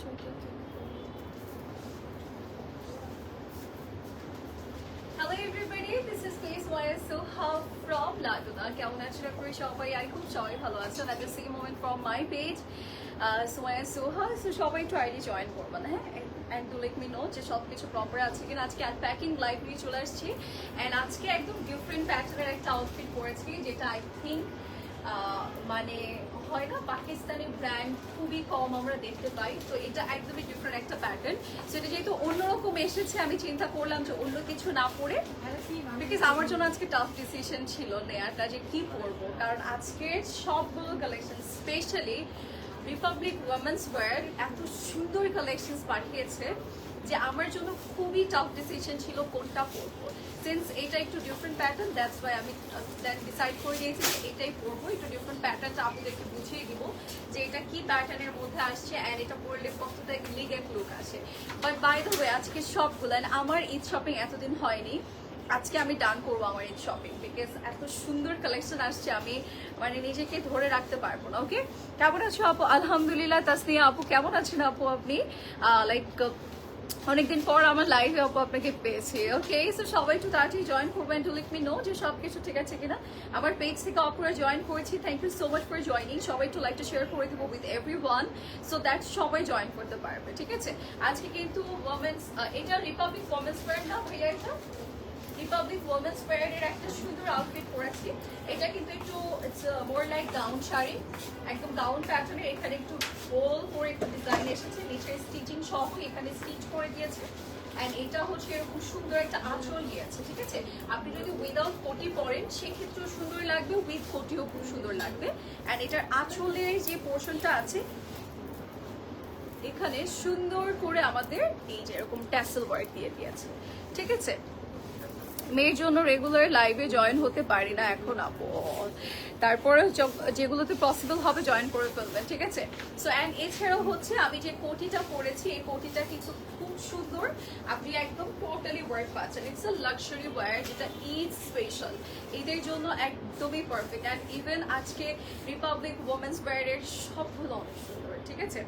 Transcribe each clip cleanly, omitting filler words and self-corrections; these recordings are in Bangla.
Hello everybody, this is Space Wire Soha from Laduna. কেমন আছেন আপনারা সবাই? I hope সবাই ভালো আছেন. At the same moment from my page, Soya Soha. So সবাই একটু আইডি জয়েন করবেন, হ্যাঁ? And to let me know যে সব কিছু প্রপার আছে কিনা. আজকে আনপ্যাকিং লাইভ নিয়ে চলে আসছি. And আজকে একদম ডিফারেন্ট প্যাটার্নের একটা আউটফিট পরেছি যেটা I think মানে হয় না পাকিস্তানি ব্র্যান্ড খুবই কম আমরা দেখতে পাই, তো এটা একদমই ডিফারেন্ট একটা প্যাটার্ন. সেটা যেহেতু অন্যরকম এসেছে আমি চিন্তা করলাম যে অন্য কিছু না পরে, বিকজ আমার জন্য আজকে টাফ ডিসিশন ছিল নেয়ারটা যে কি পরবো, কারণ আজকে সবগুলো collection specially republic women's wear এত সুন্দর কালেকশনস পাঠিয়েছে যে আমার জন্য খুবই টাফ ডিসিশন ছিল কোনটা পরবো. সিন্স এটা একটু ডিফারেন্ট প্যাটার্ন, দ্যাটস ওয়াই আমি ডিসাইড করে দিয়েছি যে এটাই পরবো. একটু ডিফারেন্ট প্যাটার্নটা আপনাদেরকে বুঝিয়ে দিব যে এটা কি প্যাটার্নের মধ্যে আসছে অ্যান্ড এটা পরলে কতটা ইলিগেন্ট লুক আসে. বাট বাই দ্য ওয়ে আজকে সবগুলো আমার ঈদ শপিং এতদিন হয়নি, আজকে আমি ডান করবো আমার ঈদ শপিং, বিকজ এত সুন্দর কালেকশন আসছে আমি মানে নিজেকে ধরে রাখতে পারবো না. ওকে, কেমন আছো আপু? আলহামদুলিল্লাহ. তাসনিয়া আপু কেমন আছেন আপু? আপনি লাইক অনেকদিন পর আমার লাইভে আপু আপনাকে পেয়েছি. ওকে, সো সবাই একটু তাড়াতাড়ি জয়েন করবেন টু লেট মি নো যে সব কিছু ঠিক আছে কিনা. আমার পেজ থেকে আপুরা জয়েন করেছি, thank you so much for joining. সবাই একটু লাইকটা শেয়ার করে দেবো with everyone so that সবাই জয়েন করতে পারবে. ঠিক আছে, আজকে কিন্তু ওমেন্স, এটা রিপাবলিক ওমেন্স ওয়্যার না ভাইয়া, এটা রিপাবলিক ওমেন্স ওয়্যারের একটা সুন্দর আউটফিট পরেছি. এটা কিন্তু একটু it's more like gown sari, একদম গাউন প্যাটার্নের. এখানে একটু গোল করে একটু ডিজাইন এসেছে, নিচে স্টিচিং সহ এখানে স্টিচ করে দিয়েছে. অ্যান্ড এটা হচ্ছে এরকম সুন্দর একটা আঁচল দিয়েছে. ঠিক আছে, আপনি যদি উইদাউট কোটি পরেন সেক্ষেত্রেও সুন্দর লাগবে, উইথ কোটিও খুব সুন্দর লাগবে. অ্যান্ড এটার আঁচলের যে পোর্শনটা আছে এখানে সুন্দর করে আমাদের এই যে এরকম ট্যাসেল ওয়ার্ক দিয়ে দিয়েছে. ঠিক আছে, মেয়ের জন্য রেগুলার লাইভে জয়েন হতে পারি না এখন আপু, তারপরে যেগুলোতে পসিবল হবে জয়েন করে ফেলবেন. ঠিক আছে, সো অ্যান্ড এছাড়াও হচ্ছে আমি যে কোটিটা পরেছি এই কোটিটা কিন্তু খুব সুন্দর, আপনি একদম টোটালি ওয়ার্ক পাচ্ছেন. ইটস আ লাক্সারি ওয়্যার যেটা ঈদ স্পেশাল, ঈদের জন্য একদমই পারফেক্ট. অ্যান্ড ইভেন আজকে রিপাবলিক ওমেন্স ওয়্যারের সবগুলো অনেক সুন্দর. ঠিক আছে,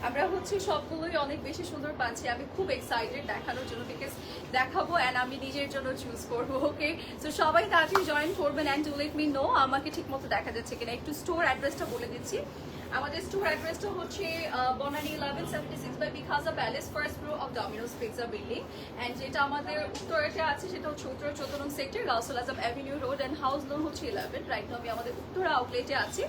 আমরা হচ্ছে সবগুলোই অনেক বেশি সুন্দর পাচ্ছি. আমি খুব এক্সাইটেড দেখানোর জন্য, বিকজ দেখাবো অ্যান্ড আমি নিজের জন্য চুজ করবো. ওকে, সো সবাই তাড়াতাড়ি জয়েন করবেন and to let me know আমাকে ঠিক মতো দেখা যাচ্ছে কিনা. একটু স্টোর অ্যাড্রেসটা বলে দিচ্ছি. আমাদের স্টোর অ্যাড্রেসটা হচ্ছে বনানী 1176 বাই বিখাজা palace, first floor of Domino's pizza building. And যেটা আমাদের উত্তরেতে আছে সেটা হচ্ছে উত্তর 14 নং sector, Gausul Azam avenue road, and house লোন হচ্ছে 11. রাইট নাও আমি আমাদের উত্তরা আউটলেটে আছি.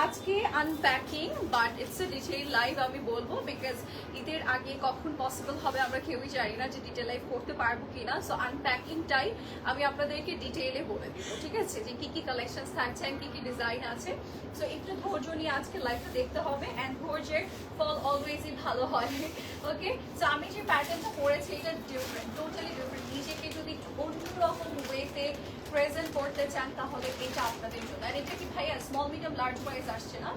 আজকে unpacking but it's a detail live আমি বলবো, বিকজ ঈদের আগে কখন পসিবল হবে আমরা কেউই জানি না যে ডিটেল লাইভ করতে পারবো কিনা. সো আনপ্যাকিংটাই আমি আপনাদেরকে ডিটেইলে বলে দিব. ঠিক আছে, যে কি কি কালেকশন থাকছে কি কি ডিজাইন আছে. সো একটু ধৈর্য নিয়ে আজকে লাইভটা দেখতে হবে, অ্যান্ড ধৈর্যের ফল অলওয়েজই ভালো হয়. ওকে, সো আমি যে প্যাটার্নটা পরেছি এটা ডিফারেন্ট, টোটালি ডিফারেন্ট. নিজেকে যদি অন্যরকম ওয়েতে প্রেজেন্ট করতে চান তাহলে এটা আপনাদের জন্য. আর এটা কি ভাইয়া স্মল মিডিয়াম লার্জ ওয়াইজ আসছে না?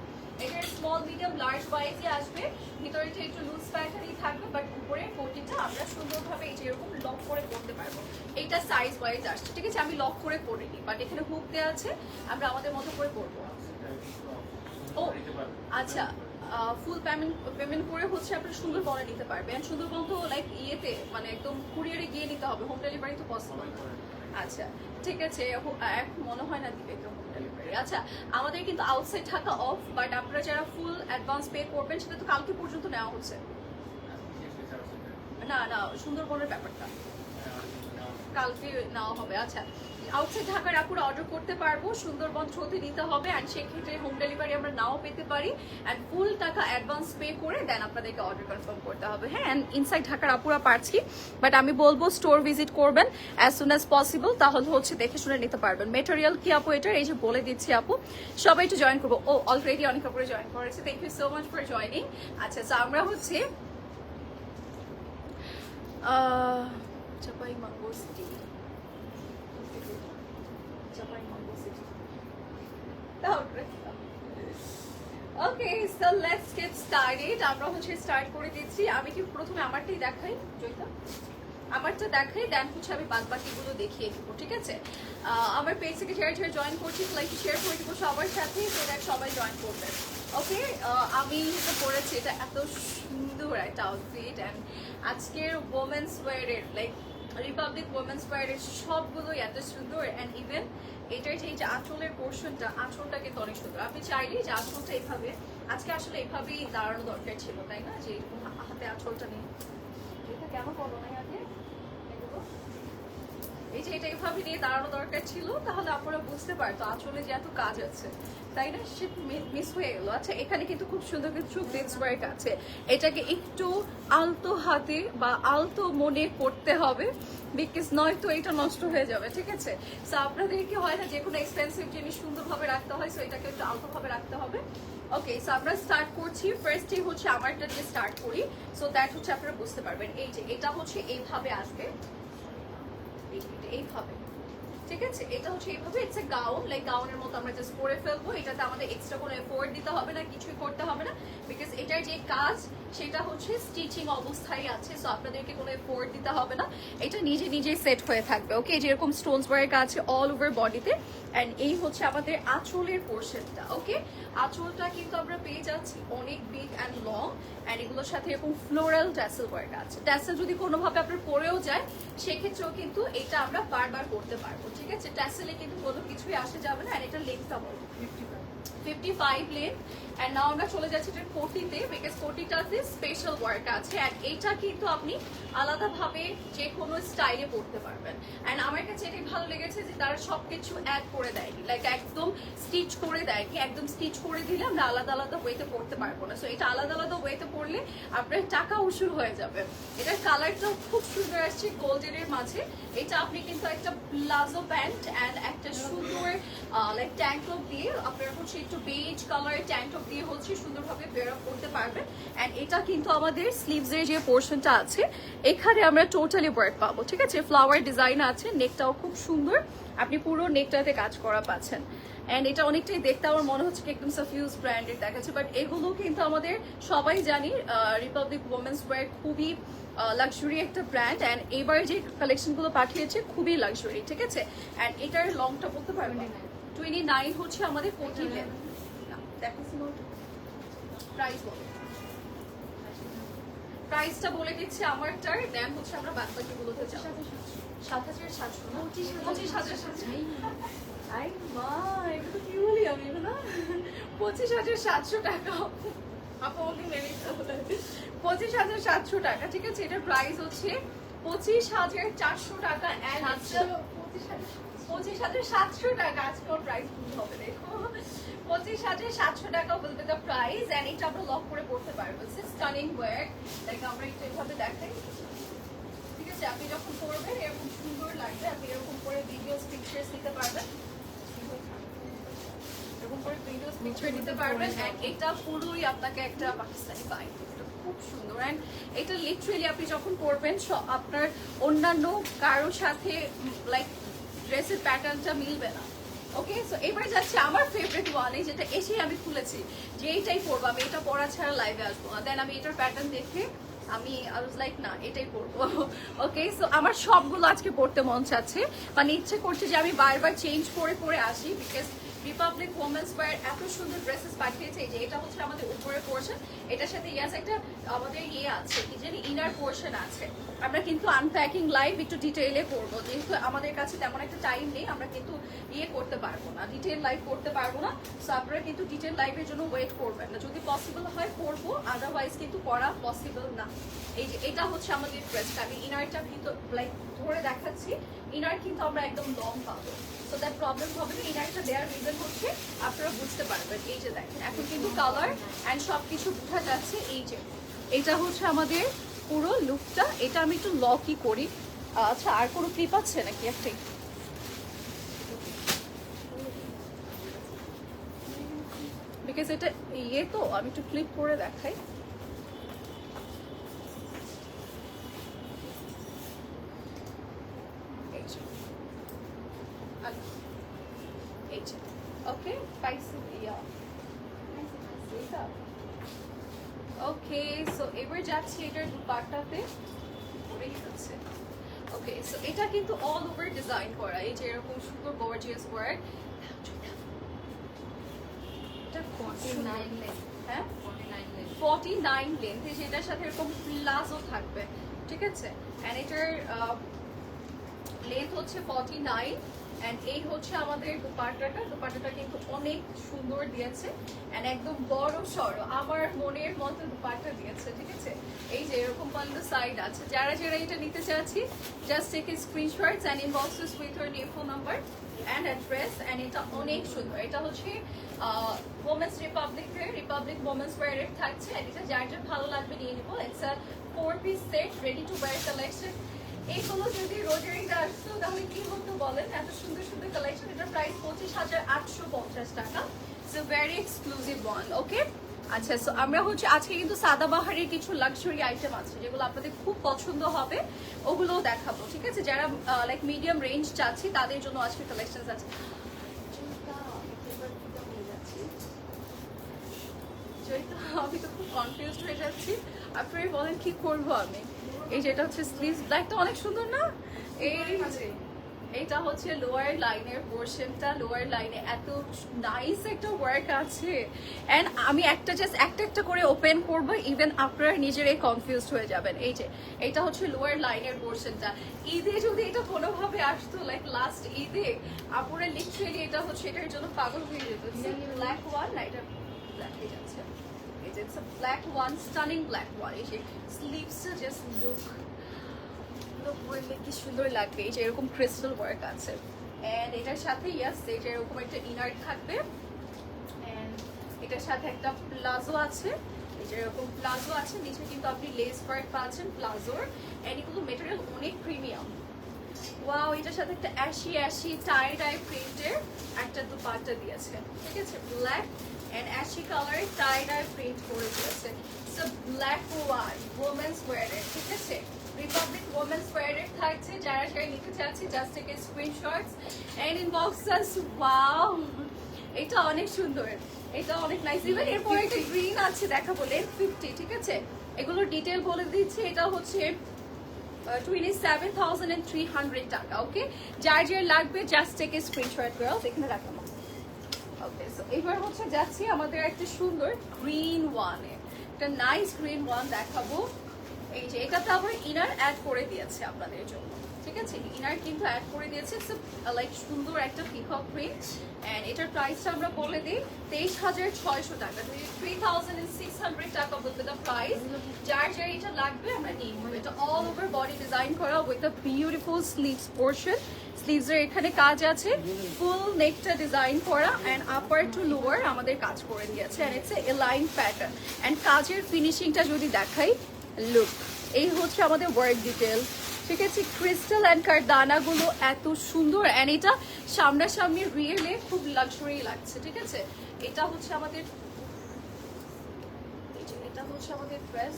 এটা স্মল মিডিয়াম লার্জ ওয়াইজই আসবে, ভিতরেটা একটু লুজ প্যাটার্নই থাকবে, বাট উপরে কোটিটা আমরা সুন্দরভাবে এই যে এরকম লক করে করতে পারবো. এটা সাইজ ওয়াইজ আসছে. ঠিক আছে, আমি লক করে করিনি, বাট এখানে হুক দেওয়া আছে, আমরা আমাদের মতো করে করবো. ও আচ্ছা, ফুল পেমেন্ট করে হচ্ছে আপনার সুন্দরবনে নিতে পারবেন. সুন্দরবন তো লাইক ইয়েতে মানে একদম কুরিয়ারে গিয়ে নিতে হবে, হোম ডেলিভারি তো পসিবল. আচ্ছা ঠিক আছে, মনে হয় না দিবে তো হোম ডেলিভারি. আচ্ছা, আমাদের কিন্তু আউটসাইড ঢাকা অফ, বাট আপনারা যারা ফুল অ্যাডভান্স পে করবেন সেটা তো কালকে পর্যন্ত নেওয়া হচ্ছে. না না, সুন্দরবনের ব্যাপারটা কালকে নেওয়া হবে. আচ্ছা, আউটসাইড ঢাকার আপুরা অর্ডার করতে পারবো, সুন্দরবন থ্রুতে নিতে হবে, অ্যান্ড সেক্ষেত্রে হোম ডেলিভারি আমরা নাও পেতে পারি. অ্যান্ড ফুল টাকা অ্যাডভান্স পে করে দেন আপনাদেরকে অর্ডার কনফার্ম করতে হবে. হ্যাঁ, অ্যান্ড ইনসাইড ঢাকার আপুরা পারছি, বাট আমি বলবো স্টোর ভিজিট করবেন অ্যাজ সুন অ্যাজ পসিবল, তাহলে হচ্ছে দেখে শুনে নিতে পারবেন. মেটেরিয়াল কি আপু এটার, এই যে বলে দিচ্ছি আপু, সবাই একটু জয়েন করবো. ও অলরেডি অনেক আপুরে জয়েন করেছে, thank you so much for joining. আচ্ছা, তো আমরা হচ্ছে Chapai mango city, okay, so let's get started. আমরা হচ্ছে স্টার্ট করে দিচ্ছি. আমি কি প্রথমে আমারটাই দেখাই জয়িতা? আমারটা দেখাই, দেন হচ্ছে আমি বাদ বাকিগুলো দেখিয়ে দিব, ঠিক আছে? আমার পেজ থেকে শেয়ার জয়েন করছি, লাইক শেয়ার করে দিব সবার সাথে, তো দেখ সবাই জয়েন করবে। ওকে, আমি যেটা পরেছি এটা এত সুন্দর একটা আউটফিট, অ্যান্ড আজকের ওমেন্স ওয়্যারের লাইক রিপাবলিক ওমেন্স ওয়্যারের সবগুলোই এত সুন্দর। অ্যান্ড ইভেন এটার যে আঁচলের পোর্শনটা, আঁচলটা কিন্তু অনেক সুন্দর। আপনি চাইলেই যে আঁচলটা এইভাবে, আজকে আসলে এইভাবেই দাঁড়ানো দরকার ছিল, তাই না? যে হাতে আঁচলটা নেই, এটা কেন করো না আগে এগুলো, এই যে এটা এইভাবে নিয়ে দাঁড়ানো দরকার ছিল, তাহলে আপনারা বুঝতে পারতো আঁচলে যে এত কাজ আছে, তাই না? সে মিস হয়ে গেল। আচ্ছা, এখানে কিন্তু খুব সুন্দর কিছু বিটস ওয়ার্ক আছে, এটাকে একটু আলতো হাতে বা আলতো মনে করতে হবে, বিকজ নয়তো এটা নষ্ট হয়ে যাবে, ঠিক আছে? সো আপনাদেরকে হয় না যে কোনো এক্সপেন্সিভ জিনিস সুন্দরভাবে রাখতে হয়, সো এটাকে একটু আলতোভাবে রাখতে হবে। ওকে, সো আমরা স্টার্ট করছি। ফার্স্টে হচ্ছে আমারটা দিয়ে স্টার্ট করি, সো দ্যাট হচ্ছে আপনারা বুঝতে পারবেন। এই যে এটা হচ্ছে এইভাবে আসবে, এইভাবে, ঠিক আছে? এটা হচ্ছে এইভাবে, ইটস এ গাউন, লাইক গাউনের মতো আমরা জাস্ট পরে ফেলবো। এটাতে আমাদের এক্সট্রা কোনো এফোর্ট দিতে হবে না, কিছুই করতে হবে না, বিকজ এটার যে কাজ সেটা হচ্ছে স্টিচিং অবস্থায় আছে, সো আপনাদেরকে কোনো এফোর্ট দিতে হবে না, এটা নিজে নিজেই সেট হয়ে থাকবে। ওকে, যেরকম স্টোনস ওয়ার্ক আছে অল ওভার বডিতে। অ্যান্ড এই হচ্ছে আমাদের আঁচলের পোর্শনটা। ওকে, আঁচলটা কিন্তু আমরা পেয়ে যাচ্ছি অনেক বিগ অ্যান্ড লং, অ্যান্ড এগুলোর সাথে এরকম ফ্লোরাল ট্যাসেল ওয়ার্ক আছে। ট্যাসেল যদি কোনোভাবে আপনার পরেও যায়, সেক্ষেত্রেও কিন্তু এটা আমরা বারবার করতে পারবো, ঠিক আছে? ট্যাসেলে কিন্তু কোনো কিছুই আসে যাবে না। অ্যান্ড এটা লেন্থটা বলো 55 লেন্থ। অ্যান্ড নাও আমরা চলে যাচ্ছি এটার কোটিতে, বিকজ কোটিটাতে স্পেশাল ওয়ার্ক আছে, অ্যান্ড এইটা কিন্তু আপনি আলাদাভাবে যে কোনো স্টাইলে পরতে পারবেন। অ্যান্ড আমার কাছে এটাই ভালো লেগেছে যে তারা সবকিছু অ্যাড করে দেয়নি, লাইক একদম স্টিচ করে দেয়নি। একদম স্টিচ করে দিলে আমরা আলাদা আলাদা ওয়েতে পরতে পারবো না, সো এটা আলাদা আলাদা ওয়েতে পরলে আপনার টাকা উসুল হয়ে যাবে। এটার কালারটাও খুব সুন্দর আসছে গোল্ডেনের মাঝে। এটা আপনি কিন্তু একটা প্লাজো প্যান্ট অ্যান্ড একটা সুন্দর লাইক ট্যাঙ্ক টপ দিয়ে, আপনার হচ্ছে একটু বেজ কালারের ট্যাঙ্ক টপ দিয়ে হচ্ছে সুন্দরভাবে বের আপ করতে পারবেন। অ্যান্ড এটা কিন্তু আমাদের স্লিভসের যে পোর্শনটা আছে, এখানে আমরা টোটালি ওয়ার্ক পাবো, ঠিক আছে? ফ্লাওয়ার ডিজাইন আছে, নেকটাও খুব সুন্দর, আপনি পুরো নেকটাতে কাজ করা পাচ্ছেন। অ্যান্ড এটা অনেকটাই দেখতে আমার মনে হচ্ছে কি একদম সাফিউজ ব্র্যান্ডের দেখাচ্ছে, বাট এগুলো কিন্তু আমাদের সবাই জানি রিপাবলিক ওমেন্স ওয়্যার খুবই লাক্সারি একটা ব্র্যান্ড। অ্যান্ড এবার যে কালেকশনগুলো পাঠিয়েছে খুবই লাক্সারি, ঠিক আছে? অ্যান্ড এটার লংটা বলতে পারবেন 29 হচ্ছে আমাদের 40 লেন্থ। প্রাইস বলো, প্রাইসটা বলে দিচ্ছি আমারটার, দেন হচ্ছে আমরা বাদ বাকিগুলোতে যাব। 7,700 না 25,700। আই মা, এটা তো কি বলি আমি না, 25,700 টাকা। আপু ওকে মেনে নিতে হবে, 25,700 টাকা, ঠিক আছে? এটার প্রাইস হচ্ছে 25,400 টাকা। অ্যান্ড 25,700 টাকা। আজকের প্রাইস ভুল হবে, দেখো 25,700 টাকা বলতে দ্য প্রাইস। অ্যান্ড এটা আমরা লক করে পড়তে পারবো, স্টানিং ওয়ার্ক, লাইক আমরা একটু এভাবে দেখাই, ঠিক আছে? আপনি যখন পরবেন এরকম সুন্দর লাগবে, আপনি এরকম করে ভিডিওস পিকচার্স নিতে পারবেন, এরকম করে ভিডিওস পিকচার নিতে পারবেন। অ্যান্ড এটা পুরোই আপনাকে একটা পাকিস্তানি ভাইব, খুব সুন্দর। অ্যান্ড এটা লিটারেলি আপনি যখন পরবেন আপনার অন্যান্য কারোর সাথে লাইক ড্রেসের প্যাটার্নটা মিলবে না। ওকে, সো এবার যাচ্ছে আমার ফেভারিট ওয়ানে, যেটা এসেই আমি খুলেছি যে এইটাই পরবো, আমি এটা পরা ছাড়া লাইভে আসবো না। দেন আমি এটার প্যাটার্ন দেখে আমি লাইক না এটাই পরবো। ওকে, সো আমার সবগুলো আজকে পরতে মন চাচ্ছে, মানে ইচ্ছে করছে যে আমি বারবার চেঞ্জ করে পরে আসি, বিকজ রিপাবলিক ওমেন্স ওয়্যার এত সুন্দর ড্রেসেস পাঠিয়েছে। যে এটা হচ্ছে আমাদের উপরের পোর্শন, এটার সাথে ইয়াস একটা আমাদের ইয়ে আছে, কি জানি ইনার পোর্শন আছে। আমরা কিন্তু আনপ্যাকিং লাইভ একটু ডিটেইলে করবো, যেহেতু আমাদের কাছে তেমন একটা টাইম নেই, আমরা কিন্তু ইয়ে করতে পারবো না, ডিটেইল লাইভ করতে পারবো না। সো আপনারা কিন্তু ডিটেইল লাইভের জন্য ওয়েট করবেন না, যদি পসিবল হয় করবো, আদারওয়াইজ কিন্তু করা পসিবল না। এই যে এটা হচ্ছে আমাদের ড্রেসটা, আমি ইনারটা ভিতর লাইক ধরে দেখাচ্ছি, ইনার কিন্তু আমরা একদম লং পাবো, সো দ্যাট প্রবলেম হবে না। ইনারটা দেওয়ার রিজন হচ্ছে আপনারা বুঝতে পারবেন, এই যে দেখেন এখন কিন্তু কালার অ্যান্ড সবকিছু বোঝা যাচ্ছে। এই যে এটা হচ্ছে আমাদের পুরো লুকটা, এটা আমি একটু লকই করি। আচ্ছা, আর কোনো ক্লিপ আছে নাকি? একটাই, বিকজ এটা ইয়ে তো আমি একটু ক্লিপ করে দেখাই। ওকে, ওকে, সো এবার যাচ্ছি এটার দুপাট্টাতে, পরেই যাচ্ছে ওকে, সো এটা কিন্তু অল ওভার ডিজাইন করা, এই যে এরকম সুন্দর গর্জিয়াস ওয়ার্ক। এটা খুব সুন্দর। হ্যাঁ 49 লেন্থ, যেটার সাথে এরকম প্লাজো থাকবে, ঠিক আছে। এন্ড এটার লেন্থ হচ্ছে 49 এন্ড এই হচ্ছে আমাদের দুপাট্টাটা কিন্তু অনেক সুন্দর দিয়েছে এন্ড একদম বড় সড়ো আমার মনের মতো দুপাট্টা দিয়েছে, ঠিক আছে। এই যে এরকম পাল্লা সাইড আছে, যারা এটা নিতে চাচ্ছি just take a screenshots and inbox us with your name, phone number and address। And এটা অনেক সুন্দর, এটা হচ্ছে ওমেন্স রিপাবলিক ওমেন্স ওয়্যারের থাকছে। এটা যার যার ভালো লাগবে নিয়ে নিবো। It's a 4 piece set ready to wire collection. এইগুলো যদি রোজের ঈদে আসতো তাহলে কি হতো বলেন, এত সুন্দর সুন্দর কালেকশন। এটার প্রাইস 25,850 টাকা। It's a very exclusive one. Okay, আচ্ছা, সো আমরা হচ্ছে আজকে কিন্তু সাদাবাহারের কিছু লাক্সারি আইটেম আছে যেগুলো আপনাদের খুব পছন্দ হবে, ওগুলোও দেখাবো, ঠিক আছে। যারা লাইক মিডিয়াম রেঞ্জ চাচ্ছি তাদের জন্য আজকে কালেকশন আছে। আমি তো খুব কনফিউজড হয়ে যাচ্ছি, আপনারা বলেন কি করবো আমি। এই যেটা হচ্ছে স্লিভস, ব্ল্যাকটা অনেক সুন্দর না? এইটা হচ্ছে লোয়ার লাইনের পোর্শনটা, লোয়ার লাইনে এত নাইস একটা ওয়ার্ক আছে এন্ড আমি একটা করে ওপেন করব, ইভেন আপনারা নিজেরাই কনফিউজড হয়ে যাবেন। এই যে এটা হচ্ছে লোয়ার লাইনের পোর্শনটা। ঈদে যদি এটা কোনোভাবে আসতো, লাইক লাস্ট ঈদে, আপনারা লিটারেলি এটা হচ্ছে এটার জন্য পাগল হয়ে যেত। ব্ল্যাক ওয়ান না, এটা ব্ল্যাক হয়ে যাচ্ছে। এই যে it's a black one, stunning black one. এই যে স্লিভসটা জাস্ট লুক কি সুন্দর লাগবে। এই যে এরকম ক্রিস্টাল ওয়ার্ক আছে এন্ড এটার সাথে ইয়াস এই যে এরকম একটা ইনার থাকবে এন্ড এটার সাথে একটা প্লাজো আছে। এই যে এরকম প্লাজো আছে, নিচে কিন্তু আপনি লেস ওয়ার্ক পাচ্ছেন প্লাজোর এন্ড এগুলো মেটেরিয়াল অনেক প্রিমিয়াম। ওয়াও, এটার সাথে একটা অ্যাশি টাই প্রিন্টের একটা দুপাট্টা দিয়েছে, ঠিক আছে। ব্ল্যাক এন্ড অ্যাশি কালারের টাই প্রিন্ট করে দিয়েছে। সো ব্ল্যাক ওয়ান ওমেন্স ওয়্যারের, ঠিক আছে। রিপাবলিক ওমেন্স ওয়্যারের থাকছে, যারা নিতে চাচ্ছি just take a screenshots and inbox us. Wow, এটা অনেক সুন্দর, এটা অনেক নাইস। ইভেন এরপর একটা গ্রিন আছে দেখাবো, লেন্থ 50, ঠিক আছে। এগুলোর ডিটেল বলে দিচ্ছি, এটা হচ্ছে 27,300 টাকা। ওকে, যার লাগবে just take a screenshot girls, এখানে রাখলাম। ওকে, সো এবার হচ্ছে যাচ্ছি আমাদের একটা সুন্দর গ্রিন ওয়ানে, একটা নাইস গ্রিন ওয়ান দেখাবো। এই যে এটাতে আবার ইনার অ্যাড করে দিয়েছে আপনাদের জন্য, ঠিক আছে। ইনার কিন্তু অ্যাড করে দিয়েছে, লাইক সুন্দর একটা পিকক প্রিন্ট এন্ড এটার প্রাইসটা আমরা বলে দিই 23,600 টাকা, 3,600 টাকা বলতে দ্য প্রাইস। যার এটা লাগবে আমরা নিয়ে নেবো। এটা অল ওভার বডি ডিজাইন করা with a beautiful sleeves portion. স্লিভসের এখানে কাজ আছে, ফুল নেকটা ডিজাইন করা এন্ড আপার টু লোয়ার আমাদের কাজ করে দিয়েছে and it's a line pattern and কাজের ফিনিশিংটা যদি দেখাই, লুক, এই হচ্ছে আমাদের ওয়ার্ক ডিটেল, ঠিক আছে। ক্রিস্টাল অ্যান্ড কারদানাগুলো এত সুন্দর এন্ড এটা সামনাসামনি রিয়েলে খুব লাক্সারি লাগছে, ঠিক আছে। এটা হচ্ছে আমাদের ড্রেস,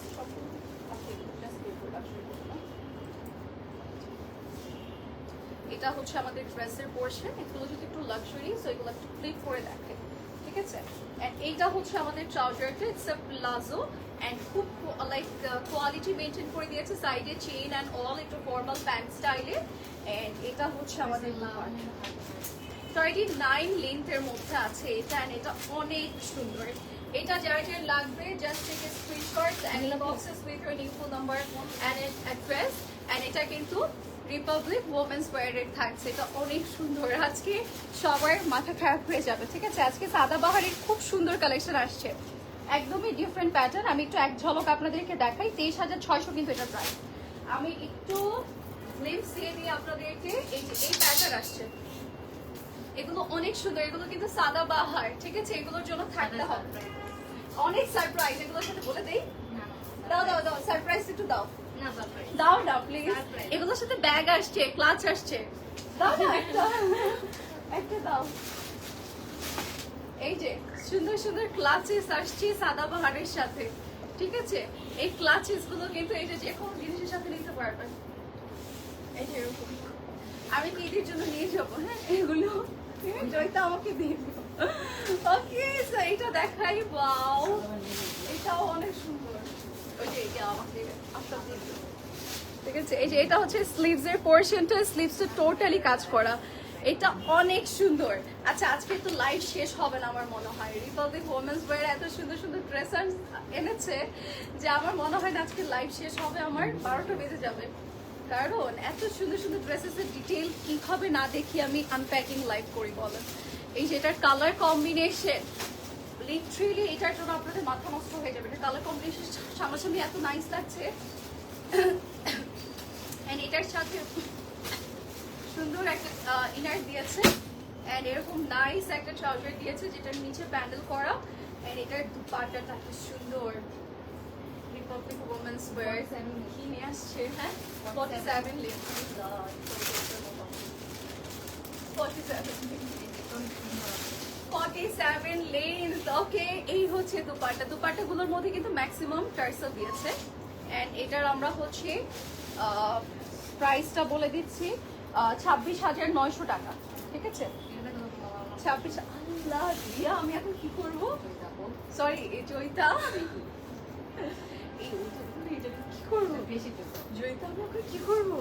এটা হচ্ছে আমাদের ড্রেসের পোর্শন। এগুলো যদি একটু লাক্সারি, সো এগুলো একটু ফ্লিপ করে দেখে, ঠিক আছে। এন্ড এইটা হচ্ছে আমাদের ট্রাউজারটা, ইটস আ প্লাজো এন্ড খুব লাইক কোয়ালিটি মেনটেন করে দিয়েছে, সাইডে চেইন এন্ড অল, একটু ফর্মাল প্যান্ট স্টাইলে। এন্ড এটা হচ্ছে আমাদের 39 লেন্থের মধ্যে আছে এটা এন্ড এটা অনেক সুন্দর। এটা যার লাগবে just take a screenshot and inbox us with your new phone number and address and এটা কিন্তু রিপাবলিক ওমেন্স ওয়্যারের থাকছে। এটা অনেক সুন্দর, আজকে সবার মাথা খারাপ হয়ে যাবে, ঠিক আছে। আজকে সাদাবাহারের খুব সুন্দর কালেকশন আসছে, একদমই ডিফারেন্ট প্যাটার্ন। আমি একটু এক ঝলক আপনাদেরকে দেখাই। 23,600 কিন্তু এটা প্রাইস। আমি একটু গ্লিম্পস দিয়ে দিই আপনাদেরকে। এই যে এই প্যাটার্ন আসছে, এগুলো অনেক সুন্দর, এগুলো কিন্তু সাদাবাহার, ঠিক আছে। এগুলোর জন্য থাকতে হবে অনেক সারপ্রাইজ। এগুলোর সাথে বলে দেই, দাও সারপ্রাইজ একটু দাও, দাও প্লিজ। এগুলোর সাথে ব্যাগ আসছে, ক্লাচ আসছে, দাও একটা দাও। এই যে সুন্দর সুন্দর ক্লাচেস আসছে সাদাবাহারের সাথে, ঠিক আছে। এই ক্লাচেস গুলো কিন্তু এই যে কোনো জিনিসের সাথে নিতে পারবেন। এই যে এরকম আমি ঈদের জন্য নিয়ে যাবো, হ্যাঁ, এগুলো জয়িতা আমাকে দিয়ে দিও। ওকে, সো এটা দেখাই। ওয়াও, এটাও অনেক সুন্দর। ওই যে এটা আমাকে আপনার দিয়ে দিও। ঠিক আছে, এই যে এটা হচ্ছে স্লিভস এর পোরশনটা, স্লিভসটা টোটালি কাজ করা, এটা অনেক সুন্দর। আচ্ছা আজকে তো লাইভ শেষ হবে না আমার মনে হয়, রিপাবলিক ওমেন্স ওয়্যার এত সুন্দর সুন্দর ড্রেস এনেছে যে আমার মনে হয় না আজকে লাইভ শেষ হবে, আমার 12টা বেজে যাবে, কারণ এত সুন্দর সুন্দর ড্রেসেসের ডিটেল কিভাবে না দেখি আমি আনপ্যাকিং লাইভ করি বলেন। এই যে এটার কালার কম্বিনেশন লিটারেলি এটার জন্য আপনাদের মাথা নষ্ট হয়ে যাবে, এটা কালার কম্বিনেশন সামনাসামনি এত নাইস লাগছে। এন্ড এটার সাথে সুন্দর একটা ইনার দিয়েছে এন্ড এরকম নাইস একটা ট্রাউজার দিয়েছে যেটার নিচে প্যান্ডেল করা, এন্ড এটার দুপাট্টাটা এত সুন্দর। রিপাবলিক ওমেন্স ওয়্যার কি নিয়ে আসছে, হ্যাঁ 47 লেন্থ, 47 লেন্থ। ওকে, এই হচ্ছে দুপাট্টা, দুপাট্টাগুলোর মধ্যে কিন্তু ম্যাক্সিমাম টার্সেল দিয়েছে এন্ড এটার আমরা হচ্ছে প্রাইসটা বলে দিচ্ছি 26,900 টাকা, ঠিক আছে 26। আল্লাহ দিয়া আমি এখন কি করব, সরি এই জয়িতা কি করবো বেশি জয়িতা আমি এখন কি করবো,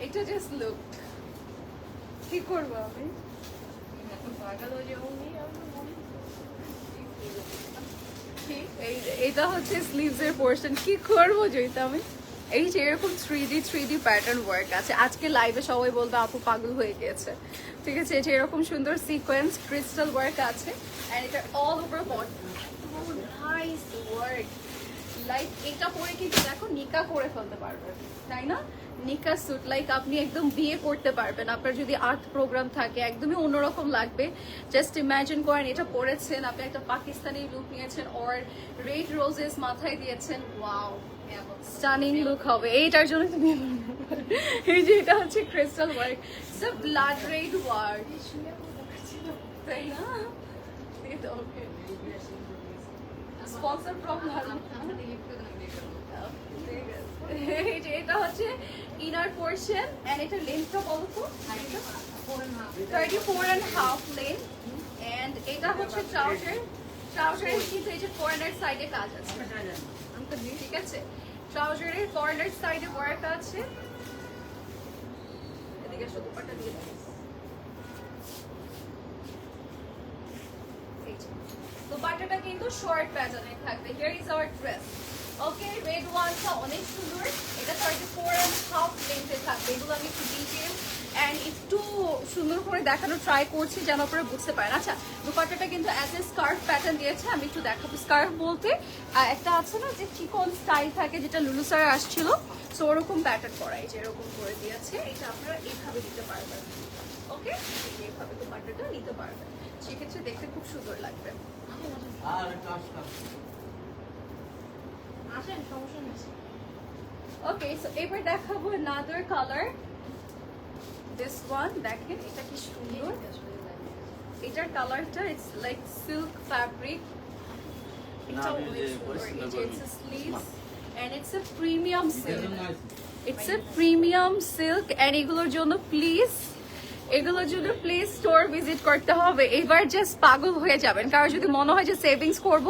এটা জাস্ট লুক, কি করবো আমি এটা হচ্ছে স্লিভস এর পোরশন, কি করবো জয়িতা আমি। এই যে এরকম 3D প্যাটার্ন ওয়ার্ক আছে, আজকে লাইভে সবাই বলবে আপু পাগল হয়ে গিয়েছে, ঠিক আছে। এই যে এরকম সুন্দর সিকোয়েন্স ক্রিস্টাল ওয়ার্ক আছে এন্ড এটা all over body nice work, like এটা পরে কিন্তু দেখো নিকা করে ফেলতে পারবেন, তাই না, নিকা স্যুট লাইক আপনি একদম বিয়ে করতে পারবেন, আপনার যদি আর্ট প্রোগ্রাম থাকে একদমই অন্যরকম লাগবে। জাস্ট ইমাজিন করেন এটা পরেছেন, আপনি একটা পাকিস্তানি লুক নিয়েছেন অর রেড রোজেস মাথায় দিয়েছেন, ওয়াও স্টানিং লুক হবে, এইটার জন্য তুমি এই যে এটা হচ্ছে crystal work, blood red work, তাই না, স্পন্সর প্রবলেম। এটা হচ্ছে ইনার পোরশন এন্ড এটা লেন্থটা বলো তো 34.5 লেন্থ এন্ড এটা হচ্ছে ট্রাউজার, ট্রাউজারের কিন্তু এই যে কর্নার সাইডে কাজ আছে, ঠিক আছে, ট্রাউজারের কর্নার সাইডে ওয়ার্ক আছে, এদিকে শুধু পাটা দিয়ে দাও। দুপাট্টাটা কিন্তু শর্ট প্যাটার্নে থাকবে, here is our dress. Okay, red ওয়ানটা অনেক সুন্দর, এটা 34.5 লেন্থে থাকবে, এগুলো আমি একটু ডিটেল এন্ড একটু সুন্দর করে দেখানো ট্রাই করছি যেন আপনারা বুঝতে পারেন। আচ্ছা দুপাট্টাটা কিন্তু অ্যাজ এ স্কার্ফ প্যাটার্ন দিয়েছে, আমি একটু দেখাবো। স্কার্ফ বলতে একটা আছে না যে চিকন স্টাইল থাকে যেটা লুলু স্যার আসছিল, সো ওরকম প্যাটার্ন করা, এই যে এরকম করে দিয়েছে, এটা আপনারা এইভাবে দিতে পারবেন। ওকে, এইভাবে দুপাট্টাটা নিতে পারবেন, সেক্ষেত্রে দেখতে খুব সুন্দর লাগবে। ওকে, সো এবার দেখাবো another color, this one, দেখেন এটা কি সুন্দর, এটার কালারটা ইটস লাইক সিল্ক ফ্যাব্রিক, এটা অনেক সুন্দর, এই যে it's sleeves and it's a premium silk, it's a premium silk and এগুলোর জন্য প্লিজ স্টোর ভিজিট করতে হবে, এবার জাস্ট পাগল হয়ে যাবেন। কারণ যদি মনে হয় যে সেভিংস করব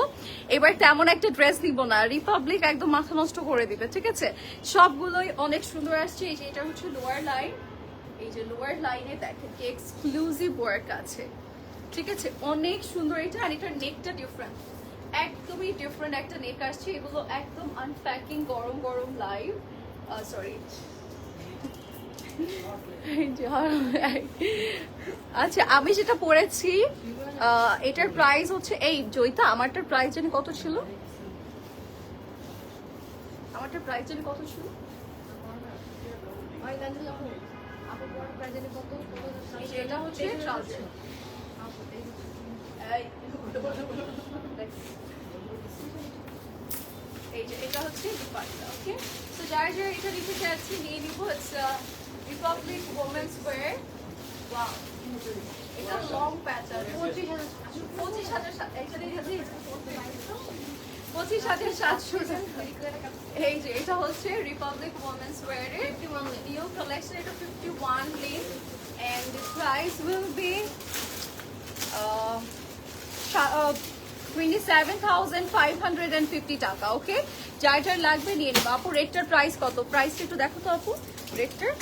এবার তেমন একটা ড্রেস নিব না, রিপাবলিক একদম মাথা নষ্ট করে দিবে, ঠিক আছে, সবগুলোই অনেক সুন্দর আসছে। এই যে এটা হচ্ছে লোয়ার লাইন, এই যে লোয়ার লাইনে দেখেন কি এক্সক্লুসিভ ওয়ার্ক আছে, ঠিক আছে, অনেক সুন্দর এটা। আর এটার নেকটা ডিফারেন্ট, একদমই ডিফারেন্ট একটা নেক আসছে, এগুলো একদম আনপ্যাকিং গরম গরম লাইভ, সরি আচ্ছা আমি যেটা পরেছি এটার প্রাইস হচ্ছে, এই জয়িতা আমারটার প্রাইস জানি কত ছিল, আমারটার প্রাইস জানি কত ছিল, এটা হচ্ছে এই যে এটা হচ্ছে দুপাট্টা। ওকে, সো যারা যারা এটা নিতে চাচ্ছি নিয়ে নিব, রিপাবলিক ওমেন্স ওয়্যার, ওয়াও এটা লং প্যাটার্ন 25,700 এই যে এটা হচ্ছে রিপাবলিক ওমেন্স ওয়্যারের নিউ কালেকশন, এটা 51 length and the price will be 27,550 টাকা। ওকে, যার যার লাগবে নিয়ে নেবো। আপু রেটটার প্রাইস কত? প্রাইসটা একটু দেখো তো আপু রেটটার।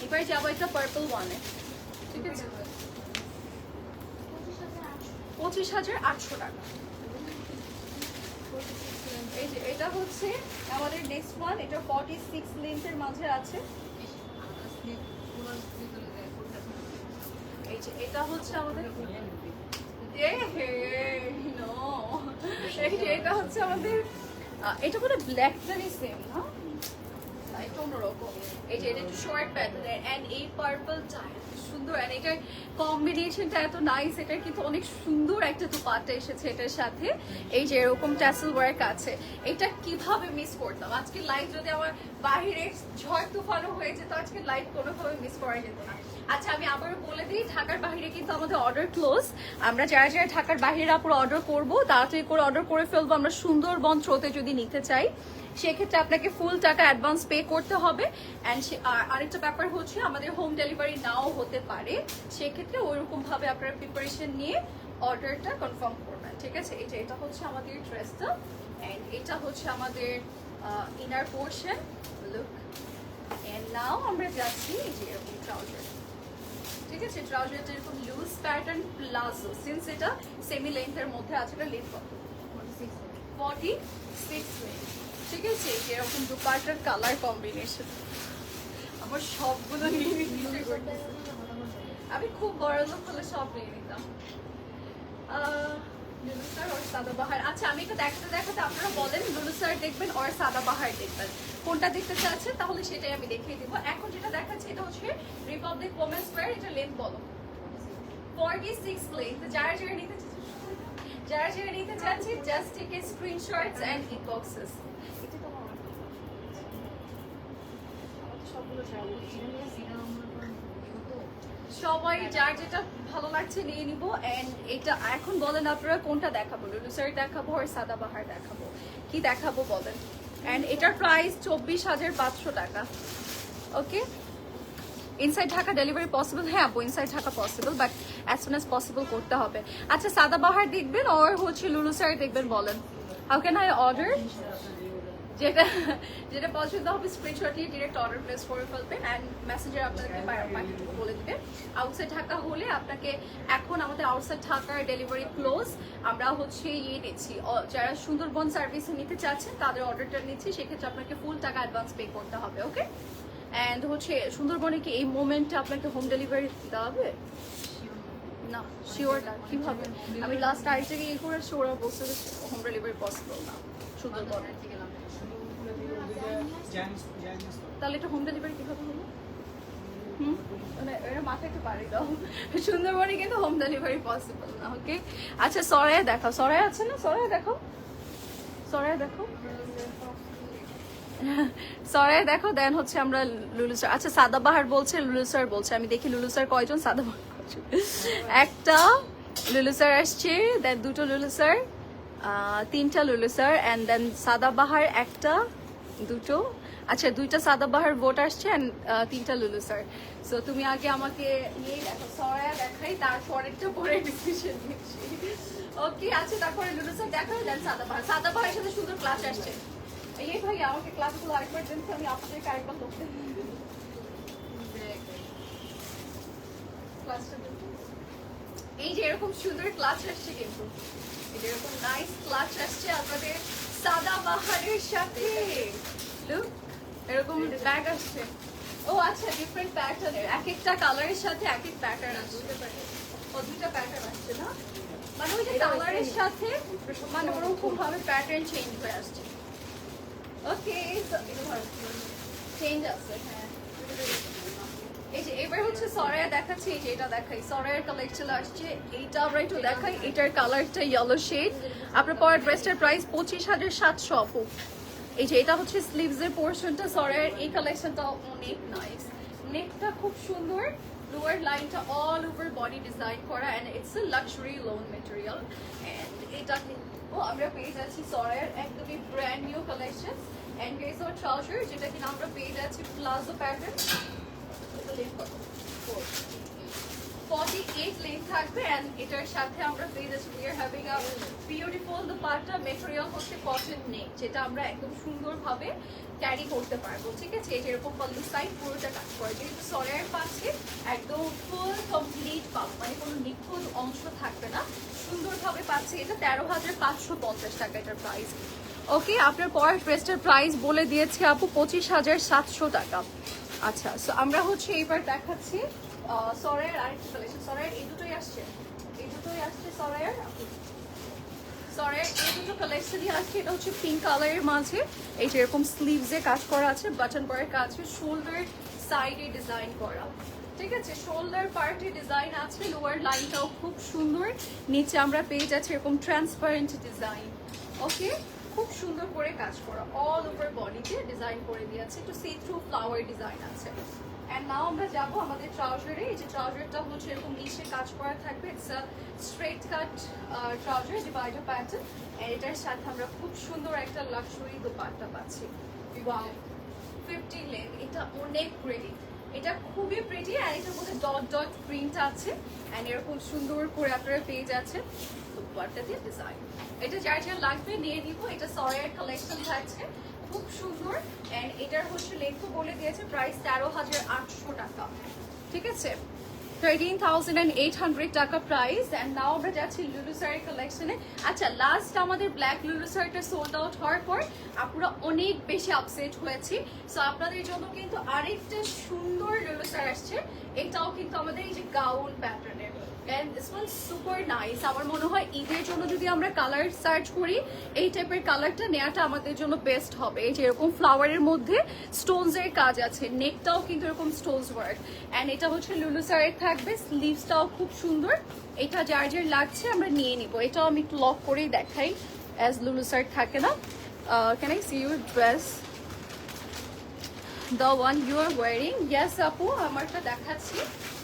এবার যাবো একটা পার্পল ওয়ানে, ঠিক আছে, 25,800 টাকা। এই যে এটা হচ্ছে আমাদের নেক্সট ওয়ান, এটা 46 লেন্থের মাঝে আছে। এই যে এটা হচ্ছে আমাদের এটা হচ্ছে আমাদের এটা কোনো ব্ল্যাক কালারই সেম না, এটা অন্যরকম। এই যে এটা একটু শর্ট প্যাটার্নের এন্ড এই পার্পলটা সুন্দর, এন্ড এটার কম্বিনেশনটা এত নাইস। এটা কিন্তু অনেক সুন্দর একটা দুপাট্টা এসেছে এটার সাথে। এই যে এরকম ট্যাসেল ওয়ার্ক আছে। এটা কিভাবে মিস করতাম আজকে লাইভ, যদি আমার বাহিরে ঝড় তুফানও হয়ে যেত আজকে লাইভ কোনোভাবে মিস করা যেত না। আচ্ছা আমি আবারও বলে দিই, ঢাকার বাইরে কিন্তু আমাদের অর্ডার ক্লোজ। আমরা যারা যারা ঢাকার বাইরে আপুর অর্ডার করবো তাড়াতাড়ি করে অর্ডার করে ফেলবো। আমরা সুন্দরবন থ্রোতে যদি নিতে চাই সেক্ষেত্রে আপনাকে ফুল টাকা অ্যাডভান্স পে করতে হবে। অ্যান্ড আরেকটা ব্যাপার হচ্ছে আমাদের হোম ডেলিভারি নাও হতে পারে, সেক্ষেত্রে ওইরকম ভাবে আপনারা প্রিপারেশন নিয়ে অর্ডারটা কনফার্ম করবেন, ঠিক আছে। এই যে এটা হচ্ছে আমাদের ড্রেসটা, অ্যান্ড এটা হচ্ছে আমাদের inner portion look. And now আমরা যাচ্ছি এই যে এরকম ট্রাউজার, ঠিক আছে। ট্রাউজারটা এরকম লুজ প্যাটার্ন প্লাজো, সিন্স এটা সেমি লেন্থের মধ্যে আছে। এটা লেন্থ কত? 46 লেন্থ, ঠিক আছে। এরকম দুপাটার কালার কম্বিনেশন আমার সবগুলো নিয়ে নিতে করতেছে। আমি খুব বড় লোক হলে সব নিয়ে নিতাম। লুলুসার আর সাদাবাহার। আচ্ছা আমি এটা দেখাতে দেখাতে আপনারা বলেন লুলুসার দেখবেন আর সাদাবাহার দেখবেন, কোনটা দেখতে চাচ্ছেন, তাহলে সেটাই আমি দেখিয়ে দিব। এখন যেটা দেখাচ্ছি এটা হচ্ছে রিপাবলিক ওমেন্স ওয়্যার। এটা লেন্থ বলো? 46 লেন্থ। যারা যারা নিতে চাচ্ছি just take a screenshots and inbox us. সবাই যার যেটা ভালো লাগছে নিয়ে নিবো। এন্ড এটা এখন বলেন আপনারা কোনটা দেখাবো, লুলুসার দেখাবো আর সাদাবাহার দেখাবো, কি দেখাবো বলেন। এন্ড এটার প্রাইস 24,500 টাকা। ওকে, ইনসাইড ঢাকা ডেলিভারি পসিবল? হ্যাঁ আপু inside Dhaka possible, but as soon as possible করতে হবে। আচ্ছা সাদাবাহার দেখবেন আর হচ্ছে লুলুসার দেখবেন, বলেন হাউ ক্যান আই অর্ডার? যেটা যেটা পছন্দ হবে স্ক্রিনশট নিয়ে ডিরেক্ট অর্ডার প্লেস করে ফেলবেন অ্যান্ড মেসেঞ্জার আপনাদেরকে পাঠিয়ে বলে দেবেন। আউটসাইড ঢাকা হলে আপনাকে, এখন আমাদের আউটসাইড ঢাকার ডেলিভারি ক্লোজ। আমরা হচ্ছে নিচ্ছি, যারা সুন্দরবন সার্ভিসে নিতে চাচ্ছেন তাদের অর্ডারটা নিচ্ছি, সেক্ষেত্রে আপনাকে ফুল টাকা অ্যাডভান্স পে করতে হবে। ওকে, অ্যান্ড হচ্ছে সুন্দরবনে কি এই মোমেন্টে আপনাকে হোম ডেলিভারি দেওয়া হবে? না শিওর না, কিভাবে? আমি লাস্ট আরেকটা ইয়ে করেছি, ওরা বলছে হোম ডেলিভারি পসিবল না সুন্দরবনে। তাহলে এটা হোম ডেলিভারি কিভাবে হলো? মানে এরা মাথায় একটু পারি দাও, সুন্দরবনে কিন্তু হোম ডেলিভারি পসিবল না। ওকে, আচ্ছা সরাইয়া দেখাও, সরাই আছে না? সরাইয়া দেখো, সরাইয়া দেখো, সরাইয়া দেখো। দেন হচ্ছে আমরা লুলুসার। আচ্ছা সাদাবাহার বলছে, লুলুসার বলছে, আমি দেখি লুলুসার কয়জন, সাদাবাহার কয়জন। একটা লুলুসার আসছে, দেন দুটো লুলুসার, তিনটা লুলুসার, অ্যান্ড দেন সাদাবাহার একটা, দুটো, আচ্ছা দুইটা সাদাবাহার ভোট আসছে অ্যান্ড তিনটা লুলুসার। সো তুমি আগে আমাকে নিয়ে দেখো, সরাইয়া দেখাই, তারপরেরটা পরে ডিসিশন নিচ্ছি। ওকে, আচ্ছা তারপরে লুলুসার দেখাই, দেন সাদাবাহার। সাদাবাহারের সাথে সুন্দর ক্লাস আসছে। এই ভাই আমাকে ক্লাসগুলো আরেকবার দেন, আমি আপনাদেরকে আরেকবার করতে এই যে এরকম সুন্দর ক্লাচ আসছে, কিন্তু এরকম নাইস ক্লাচ আসছে আপনাদের সাদাবাহারের সাথে। লুক এরকম ব্যাগ আসছে। ও আচ্ছা ডিফারেন্ট প্যাটার্নের, এক একটা কালারের সাথে এক এক প্যাটার্ন আসছে। ও দুইটা প্যাটার্ন আসছে না, মানে ওই যে কালারের সাথে মানে ওরকম ভাবে প্যাটার্ন চেঞ্জ হয়ে আসছে। ওকে চেঞ্জ আছে। হ্যাঁ এই যে এবার হচ্ছে সরাইয়া দেখাচ্ছি, এই যে এটা দেখাই, সরাইয়ার কালেকশন আসছে। এইটা আমরা একটু দেখাই, এটার কালারটা ইয়েলো শেড। আপনার পরা ড্রেসটার প্রাইস 25,700 আপু। এই যে এটা হচ্ছে স্লিভস এর পোর্শনটা, সরাইয়ার এই কালেকশনটা অনেক নাইস। নেকটা খুব সুন্দর, লোয়ার লাইনটা অল ওভার বডি ডিজাইন করা, and it's a luxury lawn material. And এটা ও আমরা পেয়ে যাচ্ছি সরাইয়ার একদমই brand new collection. And here are trouser, যেটা কিনা আমরা পেয়ে যাচ্ছি প্লাজো প্যাটার্ন। 48 লেন্থ থাকবে এন্ড এটার সাথে আমরা পেয়ে যাচ্ছি we are having a beautiful dupatta, material হচ্ছে কটন নেক, যেটা আমরা একদম সুন্দরভাবে ক্যারি করতে পারবো। ঠিক আছে, এই যেরকম পাল্লু সাইড পুরোটা কাজ করে, যেহেতু সরাইয়ের পাচ্ছে একদম ফুল কমপ্লিট পাবো, মানে কোনো নিখুঁত অংশ থাকবে না, সুন্দরভাবে পাচ্ছে। এটা 13,550 টাকা এটার প্রাইস। ওকে, আপনার পরের ড্রেসটার প্রাইস বলে দিয়েছি আপু 25,700 টাকা। আচ্ছা, সো আমরা হচ্ছে এইবার দেখাচ্ছি সরাইয়ের আরেকটা কালেকশন। সরাইয়ের এই দুটোই আসছে, এই দুটোই আসছে সরাইয়ের। সরাইয়ের এই দুটো কালেকশনই আসছে। এটা হচ্ছে পিঙ্ক কালারের মাঝে এই যে এরকম স্লিভসে কাজ করা আছে, বাটন করার কাজ আছে, শোল্ডার সাইডে ডিজাইন করা। ঠিক আছে, শোল্ডার পার্টে ডিজাইন আছে, লোয়ার লাইনটাও খুব সুন্দর, নিচে আমরা পেয়ে যাচ্ছি এরকম ট্রান্সপারেন্ট ডিজাইন। ওকে, খুব সুন্দর করে কাজ করা, অল ওভার বডিতে ডিজাইন করে দিয়েছে, একটু সি থ্রু ফ্লাওয়ার ডিজাইন আছে। এন্ড নাও আমরা যাবো আমাদের ট্রাউজারে। এই যে ট্রাউজারটা হচ্ছে এরকম নিচে কাজ করা থাকবে, it's a straight cut trouser divider pattern. এটার সাথে আমরা খুব সুন্দর একটা লাক্সারি দোপাট্টা পাচ্ছি। ওয়াও, 50 লেন্থ, এটা অনেক প্রিটি, এটা খুবই প্রিটি। আর এটার মধ্যে ডট ডট প্রিন্ট আছে এন্ড এরকম সুন্দর করে আপনারা পেয়ে যাচ্ছেন দোপাট্টা দিয়ে ডিজাইন। এটা যার যার লাগবে নিয়ে নিব। এটা সরাইয়ের কালেকশন থাকছে, খুব সুন্দর। এন্ড এটার হচ্ছে লেন্থ বলে দিয়েছে প্রাইস 13,800 টাকা। ঠিক আছে, 13,800 টাকা প্রাইস। এন্ড নাও আমরা যাচ্ছি লুলু শাড়ির কালেকশনে। আচ্ছা, লাস্ট আমাদের ব্ল্যাক লুলু শাড়িটা সোল্ড আউট হওয়ার পর আপনারা অনেক বেশি আপসেট হয়েছি। সো আপনাদের জন্য কিন্তু আরেকটা সুন্দর লুলু শাড়ি আসছে। এটাও কিন্তু আমাদের এই যে গাউন প্যাটার্নের, and this one super nice. আমার মনে হয় ঈদের জন্য যদি আমরা কালার সার্চ করি, এই টাইপের কালারটা নেওয়াটা আমাদের জন্য বেস্ট হবে। এই যে এরকম ফ্লাওয়ারের মধ্যে স্টোনস এর কাজ আছে, নেকটাও কিন্তু এরকম স্টোনস ওয়ার্ক। এন্ড এটা হচ্ছে লুলু শাড়ির থাকবে, স্লিভসটাও খুব সুন্দর। এটা যার যার লাগছে আমরা নিয়ে নিব। এটাও আমি একটু লক করেই দেখাই, অ্যাজ লুলু শাড়ি থাকে না। Can I see your dress, the one you are wearing? Yes আপু, আমারটা দেখাচ্ছি,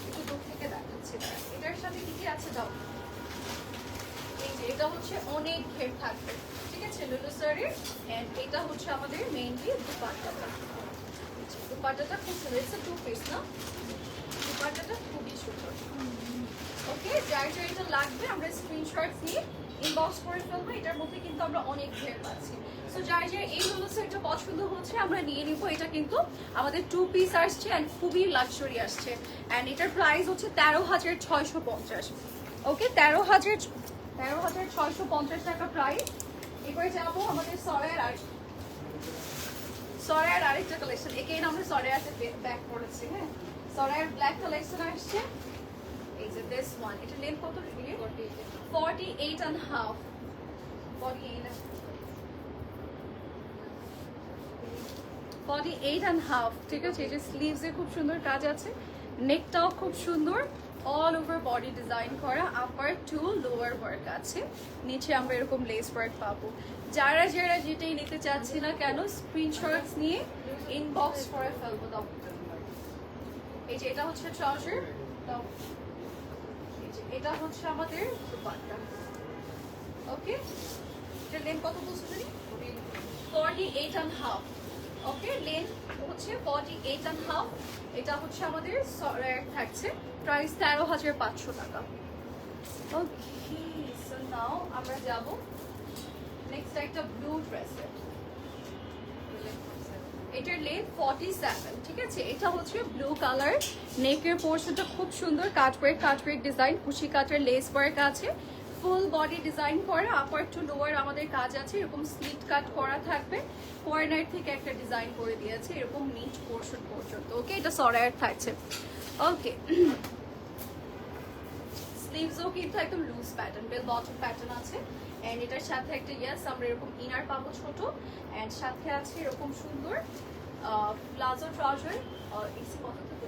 একটু দূর থেকে দেখাচ্ছি। এটার সাথে কি কি আছে দাও। এই যে এটা হচ্ছে অনেক ঘের থাকবে, ঠিক আছে, লুলু শাড়ির। এন্ড এটা হচ্ছে আমাদের মেইনলি দুপাট্টাটা। দুপাট্টাটা খুব সুন্দর, ইটস আ টু পিস না, দুপাট্টাটা খুবই সুন্দর। ওকে, যার যার এটা লাগবে আমরা স্ক্রিনশট নিয়ে ইনবক্স করে ফেলবো। এটার মধ্যে কিন্তু আমরা অনেক ঘের পাচ্ছি। সো যার যার এই লুলু শাড়িটা পছন্দ হচ্ছে আমরা নিয়ে নিব। এটা কিন্তু আমাদের 2 পিস আসছে এন্ড খুবই লাক্সারি আসছে। এন্ড এটার প্রাইস হচ্ছে 13,650। ওকে, 13,650 টাকা প্রাইস। এবারে যাবো আমাদের সরাইয়ের আরেকটা কালেকশন। এগেইন আমরা সরাইয়াতে ব্যাক করেছি। হ্যাঁ, সরাইয়ের ব্ল্যাক কালেকশন আসছে। এই যে দিস ওয়ান, এটা লেন্থ কত? 48 and half, 48 and half। ঠিক আছে, এই যে স্লিভসে খুব সুন্দর কাজ আছে, নেকটাও খুব সুন্দর, অল ওভার বডি ডিজাইন করা, আপার টু লোয়ার ওয়ার্ক আছে, নিচে আমরা এরকম লেস ওয়ার্ক পাবো। যারা যারা যেটাই নিতে চাচ্ছি না কেন স্ক্রিনশটস নিয়ে ইনবক্স করে ফেলবো। দাও, এই যে এটা হচ্ছে ট্রাউজার, দাও, এটা হচ্ছে আমাদের দুপাট্টা। ওকে, এটা লেন্থ কত বলছো জানি? 48 and half। ওকে, লেন্থ হচ্ছে 48 and half। এটা হচ্ছে আমাদের থাকছে প্রাইস 13,500 টাকা। ওকে, সো নাও আমরা যাব নেক্সট একটা ব্লু ড্রেসে। এটার লেন্থ 47। ঠিক আছে, এটা হচ্ছে ব্লু কালার, নেকের পোর্শনটা খুব সুন্দর, কাটওয়ার্ক ডিজাইন, কুশি কাটার লেস ওয়ার্ক আছে, ফুল বডি ডিজাইন করা, আপার টু লোয়ার আমাদের কাজ আছে, এরকম স্লিট কাট করা থাকবে, কর্নার থেকে একটা ডিজাইন করে দিয়েছে এরকম নিচ পোর্শন পর্যন্ত। ওকে, এটা সরাইয়ের থাকছে। ওকে, স্লিভসও কিন্তু একদম loose pattern, bell bottom pattern আছে। এন্ড এটার সাথে একটা ইয়েস আমরা এরকম ইনার পাবো ছোট, এন্ড সাথে আছে এরকম সুন্দর প্লাজো ট্রাউজার। এসি কত থেকে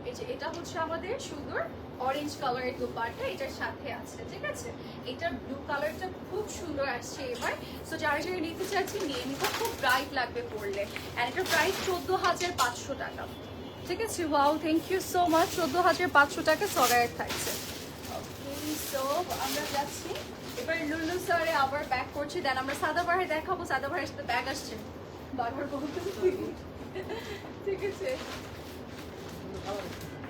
এই যে এটা হচ্ছে আমাদের সুন্দর অরেঞ্জ কালারের দুপাট্টা এটার সাথে আছে। ঠিক আছে, এটা ব্লু কালারটা খুব সুন্দর আসছে এবার। সো যারা যারা নিতে চাচ্ছি নিয়ে নিব, খুব ব্রাইট লাগবে পরলে। এন্ড এটার প্রাইস 14,500 টাকা। ঠিক আছে, wow, thank you so much. 14,500 টাকা সরাইয়ের থাকছে। ওকে, সো আমরা যাচ্ছি এবার লুলু স্যারে আবার ব্যাক করছি, দেন আমরা সাদাবাহারে দেখাবো। সাদাবাহারের সাথে ব্যাগ আসছে বারবার বলতে ঠিক আছে,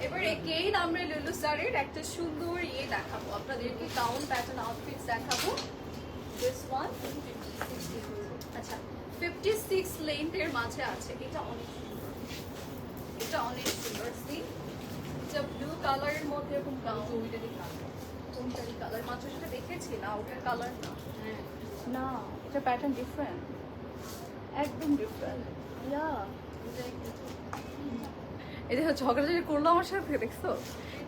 এবার এগেইন আমরা লুলু স্যারের একটা সুন্দর ইয়ে দেখাবো আপনাদেরকে, গাউন প্যাটার্ন আউটফিটস দেখাবো। দিস ওয়ান আচ্ছা 56 লেন্থের মাঝে আছে, এটা অনেক সুন্দর, এটা অনেক সুন্দর। সি এটা ব্লু কালারের মধ্যে এরকম গাউন, কোনটারই কালার মাত্র সেটা দেখেছি না, ওটার কালার না, না এটা প্যাটার্ন ডিফারেন্ট, একদম ডিফারেন্ট। ইয়া এই যে ঝগড়াঝাড়ি করলো আমার সাথে, দেখছো?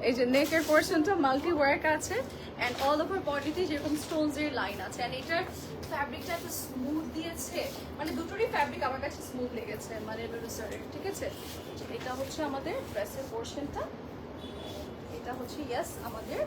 এই যে নেকের পোর্শনটা মাল্টি ওয়ার্ক আছে অ্যান্ড অল ওভার বডিতে যেরকম স্টোনস এর লাইন আছে, অ্যান্ড এটার ফ্যাব্রিকটা এত স্মুথ দিয়েছে, মানে দুটোরই ফ্যাব্রিক আমার কাছে স্মুথ লেগেছে, মানে লুলু স্যারের। ঠিক আছে, এটা হচ্ছে আমাদের ড্রেসের পোর্শনটা, এটা হচ্ছে ইয়েস আমাদের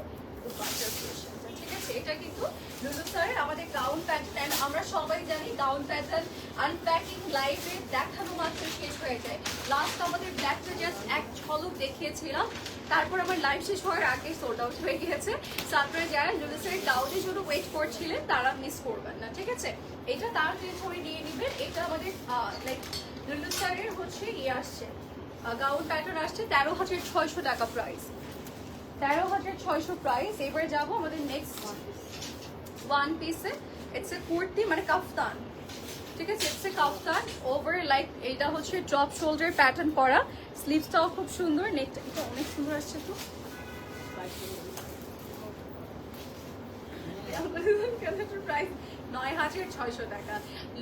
দুপাট্টার পোর্শনটা। ঠিক আছে, এটা কিন্তু লুলু স্যারের আমাদের গাউন প্যাটার্ন, অ্যান্ড আমরা সবাই জানি গাউন প্যাটার্ন আনপ্যাকিং লাইভে দেখানো মাত্র শেষ হয়ে যায়। লাস্ট আমাদের ব্ল্যাকটা জাস্ট এক ঝলক দেখিয়েছিলাম, তারপর আমার লাইভ শেষ হওয়ার আগে সোল্ড আউট হয়ে গিয়েছে। সো আপনারা যারা লুলু স্যারের গাউনের জন্য ওয়েট করছিলেন তারা মিস করবেন না। ঠিক আছে, এটা তাড়াতাড়ি ছবি নিয়ে নেবেন। এটা আমাদের লাইক লুলু স্যারের হচ্ছে ইয়ে আসছে, গাউন প্যাটার্ন আসছে 13,600 টাকা প্রাইস, 13,600 প্রাইস। এবার যাবো আমাদের নেক্সট ওয়ান পিসে, ইটস এ কুর্তি মানে কাফতান। ঠিক আছে, it's a kaftan over like, এটা হচ্ছে ড্রপ শোল্ডার প্যাটার্ন করা, স্লিভসটাও খুব সুন্দর, নেকটা এটা অনেক সুন্দর আসছে। তো প্রাইস 9,600 টাকা।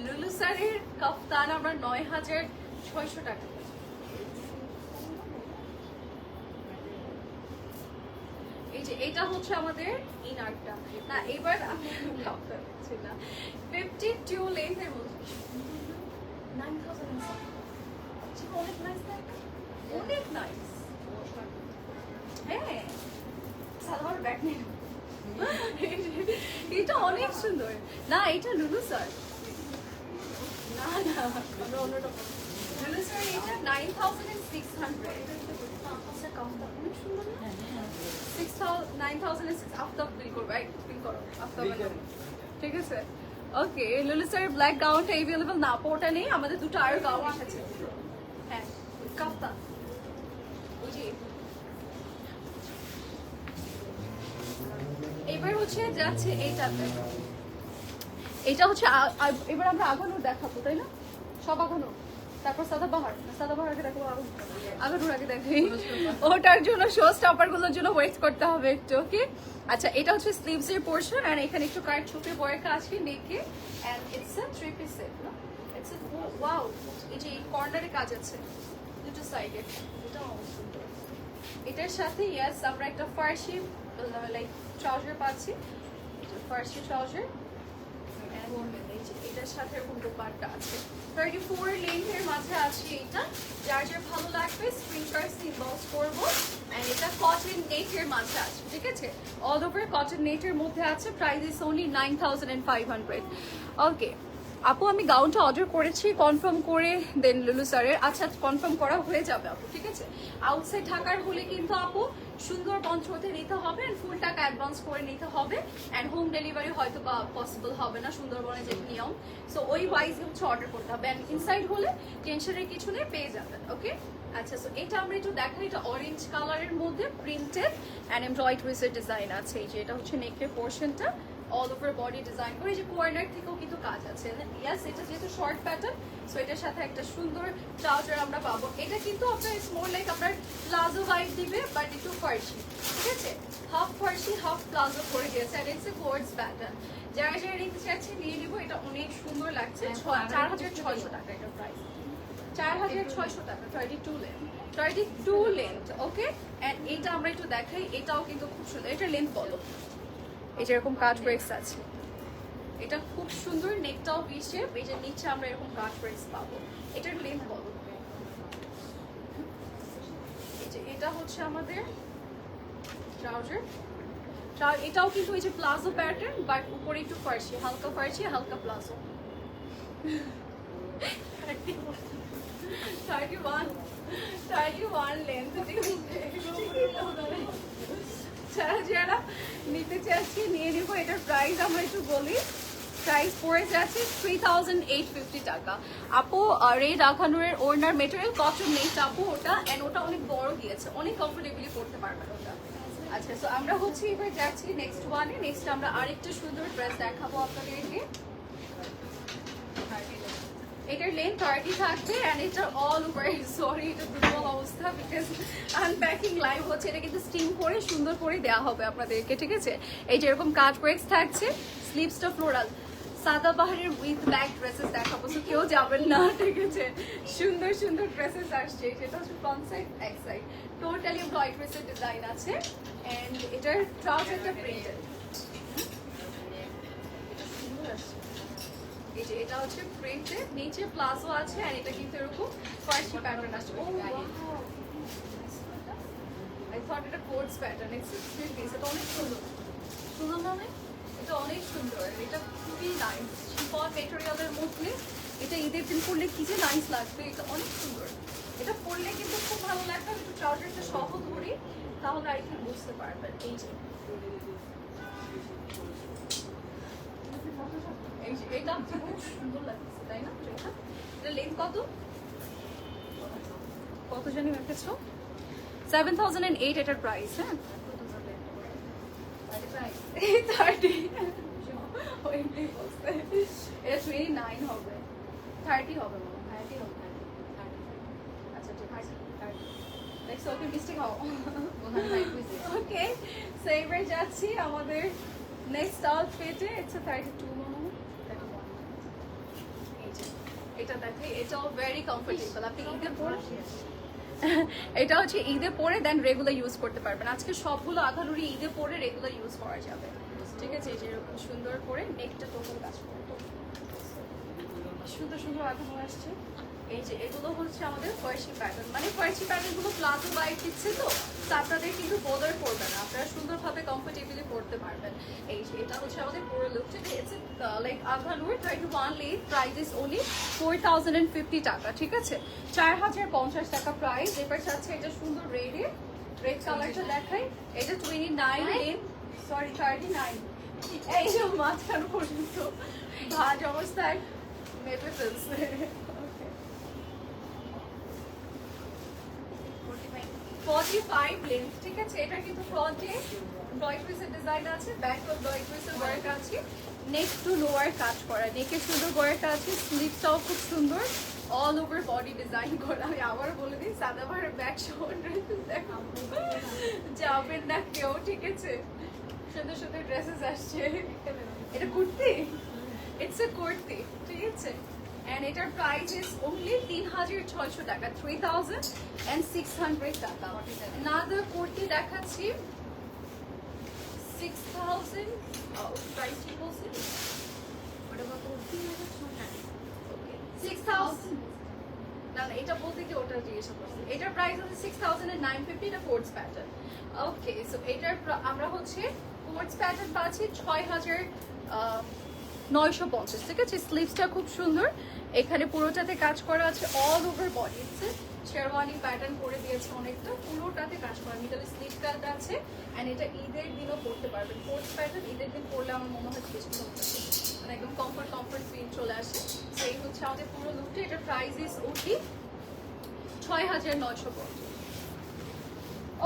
লুলু স্যারের কাফতান আমরা 9,600 টাকা। এই যে এটা হচ্ছে আমাদের ইনারটা না, এবার আমি কাপটা দেখছি না, 52 লেন্থের মধ্যে 9,000 অনেক নাইস, অনেক নাইস। হ্যাঁ সাধারণ ব্যাগ নিয়ে এটা অনেক সুন্দর না, এটা লুলু স্যার না, না আমরা অন্যরকম। লুলু স্যার এটা 9,600, অনেক সুন্দর না, 9,006 আফতাব বিল করবে, বিল করো আফতাব। ঠিক আছে, ওকে লুলু স্যার ব্ল্যাক গাউনটা अवेलेबल না, পোটা নেই, আমাদের দুটো আরো গাউন এসেছে। হ্যাঁ কাফতান, ওই যে এবার হচ্ছে যাচ্ছে এইটাতে, এটা হচ্ছে এবার আমরা আগানো দেখাবো, তাই না? সব আগানো, তারপর সাদাবাহার আগে দেখো, আগানোর আগে দেখাই, ওটার জন্য শো স্টপার গুলোর জন্য ওয়েট করতে হবে একটু। ওকে আচ্ছা, এটা হচ্ছে স্লিভস এর পোর্শন, আর এখানে একটু কাট ছোপের ওয়ার্ক আছে নেকে, and it's a three piece set, না ইটস আ ওয়াও। এই যে এই কর্নারে কাজ আছে দুটো সাইডে, এটা সুন্দর। এটার সাথে ইয়েস আমরা একটা ফার্সি লাইক ট্রাউজার পাচ্ছি, ফার্সি ট্রাউজার, এটার সাথে এরকম দোপাট্টা আছে। 34 লেন্থের মাঝে আছে এটা, যার যার ভালো লাগবে স্ক্রিনশট ইনবক্স করবো। এন্ড এটা কটন নেটের মাঝে আছে। ঠিক আছে, অল ওভার কটন নেটের মধ্যে আছে, প্রাইস ইজ অনলি 9,500। ওকে আপু, আমি গাউনটা অর্ডার করেছি কনফার্ম করে দেন লুলু স্যারের। আচ্ছা কনফার্ম করা হয়ে যাবে আপু। ঠিক আছে, আউটসাইড ঢাকার হলে কিন্তু আপু সুন্দরবন হতে নিতে হবে, এন্ড ফুল টাকা অ্যাডভান্স করে নিতে হবে, এন্ড হোম ডেলিভারি হয়তো বা পসিবল হবে না সুন্দরবনে যে নিয়ম, সো ওই ওয়াইজ হচ্ছে অর্ডার করতে হবে। এন্ড ইনসাইড হলে টেনশনের কিছু নেই, পেয়ে যাবেন। ওকে আচ্ছা, সো এটা আমরা একটু দেখাই, এটা অরেঞ্জ কালারের মধ্যে প্রিন্টেড অ্যান্ড এমব্রয়ডারিজের ডিজাইন আছে। এই যে এটা হচ্ছে নেকের পোর্শনটা, অল ওভার বডি ডিজাইন করে, যে কর্নার থেকেও কিন্তু কাজ আছে। ইয়াস, এটা যেহেতু শর্ট প্যাটার্ন, সো এটার সাথে একটা সুন্দর ট্রাউজার আমরা পাবো। এটা কিন্তু আপনার স্মল লাইক আপনার প্লাজো ভাইব দিবে, বাট একটু ফার্সি। ঠিক আছে, হাফ ফার্সি হাফ প্লাজো করে দিয়েছে, আর ইটস এ কোয়ার্ডস প্যাটার্ন। যারা যারা নিতে চাচ্ছে নিয়ে নিবো, এটা অনেক সুন্দর লাগছে। 4,600 টাকা এটা প্রাইস, 4,600 টাকা, 32 লেন্থ, 32 লেন্থ। ওকে, এন্ড এটা আমরা একটু দেখাই, এটাও কিন্তু খুব সুন্দর। এটা লেন্থ বলো, এই যে এরকম কাট ব্রেক্স আছে, এটা খুব সুন্দর, নেকটাও ভি শেপ, এই যে নিচে আমরা এরকম কাট ব্রেক্স পাবো। এটার লেন্থ বলো, এই যে এটা হচ্ছে আমাদের ট্রাউজার, এটাও কিন্তু এই যে প্লাজো প্যাটার্ন, বাট উপরে একটু ফার্সি, হালকা ফার্সি হালকা প্লাজো। 31 লেন্থ। যারা যারা নিতে চাচ্ছি নিয়ে নিবো। এটার প্রাইস আমরা একটু বলি, প্রাইস পড়ে যাচ্ছে 3850 টাকা। আপু রেড আখানুরের ওড়নার মেটেরিয়াল কটন নেই আপু ওটা, এন্ড ওটা অনেক বড় দিয়েছে, অনেক কমফোর্টেবলি পড়তে পারবেন ওটা। আচ্ছা, সো আমরা হচ্ছে এবার যাচ্ছি নেক্সট ওয়ানে। নেক্সট আমরা আরেকটা সুন্দর ড্রেস দেখাবো আপনাদেরকে। এটার লেন্থ 30 থাকবে এন্ড এটা অল ওভার, সরি এটা দুর্বল অবস্থা বিকজ আনপ্যাকিং লাইভ হচ্ছে, এটা কিন্তু স্টিম করে সুন্দর করে দেওয়া হবে আপনাদেরকে, ঠিক আছে। এই যে এরকম কাট ব্রেক্স থাকছে, স্লিভসটা ফ্লোরাল, সাদাবাহারের উইথ ব্ল্যাক ড্রেসেস দেখাবো, সো কেউ যাবেন না, ঠিক আছে। সুন্দর সুন্দর ড্রেসেস আসছে, সেটা হচ্ছে front side back side totally bright ড্রেসের ডিজাইন আছে এন্ড এটার ট্রাউজারটা প্রিন্টেড। এই যে এটা হচ্ছে প্রিন্টেড, নিচে প্লাজো আছে আর এটা কিন্তু এরকম ফার্সি প্যাটার্ন আছে। ও আই থট এটা quotes pattern, it's three piece, এটা অনেক সুন্দর, সুন্দর না? এটা অনেক সুন্দর, এটা খুবই নাইস, শিফন মেটেরিয়ালের মধ্যে এটা ঈদের দিন পরলে কি যে নাইস লাগবে, এটা অনেক সুন্দর। এটা পরলে কিন্তু খুব ভালো লাগবে, একটু ট্রাউজারটা সহ ধরি তাহলে আই থিঙ্ক বুঝতে পারবেন। এই যে এটা খুব সুন্দর লাগছে, তাই না? এটা লেন্থ কত জানি রেখেছো? 7008 এটার প্রাইস। হ্যাঁ, 30 এটা 29 হবে, 30 হবে মনে হয়। আচ্ছা ঠিক আছে, 30 দেখছো, ওকে মিস্টেক হও। ওকে, সো এবার যাচ্ছি আমাদের নেক্সট আউটফিটে। ইটস 32 মনে হয়, 31। এই যে এটা দেখাই, এটাও ভেরি কমফোর্টেবল, আপনি ঈদে পরে এটা হচ্ছে ঈদে পরে দেন রেগুলার ইউজ করতে পারবেন। আজকে সবগুলো আঘানুরি ঈদে পরে রেগুলার ইউজ করা যাবে, ঠিক আছে। এই যে এরকম সুন্দর করে নেকটা টোটাল কাজ করবো, সুন্দর সুন্দর আঘানো আসছে। এই যে এগুলো হচ্ছে আমাদের ফার্সি প্যাটার্ন, মানে ফার্সি প্যাটার্ন গুলো প্লাজো বাইট দিচ্ছে, তো আপনাদের কিন্তু বোদার পড়বে না, আপনারা সুন্দরভাবে কমফোর্টেবলি পড়তে পারবেন। এই যে এটা হচ্ছে আমাদের পুরো লুকটা, ইটস লাইক আঘানুর 31 লেন্থ, প্রাইস ইজ অনলি 4050 টাকা, ঠিক আছে। 4050 টাকা প্রাইস। এবার চাচ্ছে এটা সুন্দর রেড কালারটা দেখাই, এটা 29 লেন্থ, সরি 39। এই যে মাঝখান পর্যন্ত ভাজ অবস্থায় মেপে ফেলছে। 45 লেন্থ, ঠিক আছে। এটা কিন্তু ফ্রন্টে ব্রয়েড পিসের ডিজাইন আছে, ব্যাক অফ ব্রয়েড পিসের ওয়ার্ক আছে, নেক টু লোয়ার কাজ করা, নেকে সুন্দর ওয়ার্ক আছে, স্লিভসটাও খুব সুন্দর, অল ওভার বডি ডিজাইন করা। আমি আবার বলে দিই, সাদাবাহারের ব্যাক সহ ড্রেসেস দেখাবো, যাবেন না কেউ, ঠিক আছে। সুন্দর সুন্দর ড্রেসেস আসছে। এটা কুর্তি, ইটস এ কুর্তি, ঠিক আছে। And এটার প্রাইস ইজ অনলি 3600 টাকা, 3600 টাকা। নাদার কুর্তি দেখাচ্ছি 6000, প্রাইস কি বলছি? ওটা কত? 6000 না, এটা বলতে কি ওটা জিজ্ঞাসা করছি। এটার প্রাইস হচ্ছে 6950, এটা কোটস প্যাটার্ন। ওকে, সো এটার আমরা হচ্ছে কোটস প্যাটার্ন পাচ্ছি 6950, ঠিক আছে। স্লিভসটা খুব সুন্দর, এখানে পুরোটাতে কাজ করা আছে, all over body sherwani pattern করে দিয়েছে অনেকটা, পুরোটাতে কাজ করা, মিডল স্লিভ কাট আছে এন্ড এটা ঈদের দিনও পরতে পারবেন। কোটস প্যাটার্ন ঈদের দিন পরলে আমার মনে হয় বেশি ভালো লাগবে, মানে একদম কমফর্ট ফিল চলে আসে। সেই হচ্ছে আমাদের পুরো লুকটা। এটার প্রাইস ইজ ওটি 6950।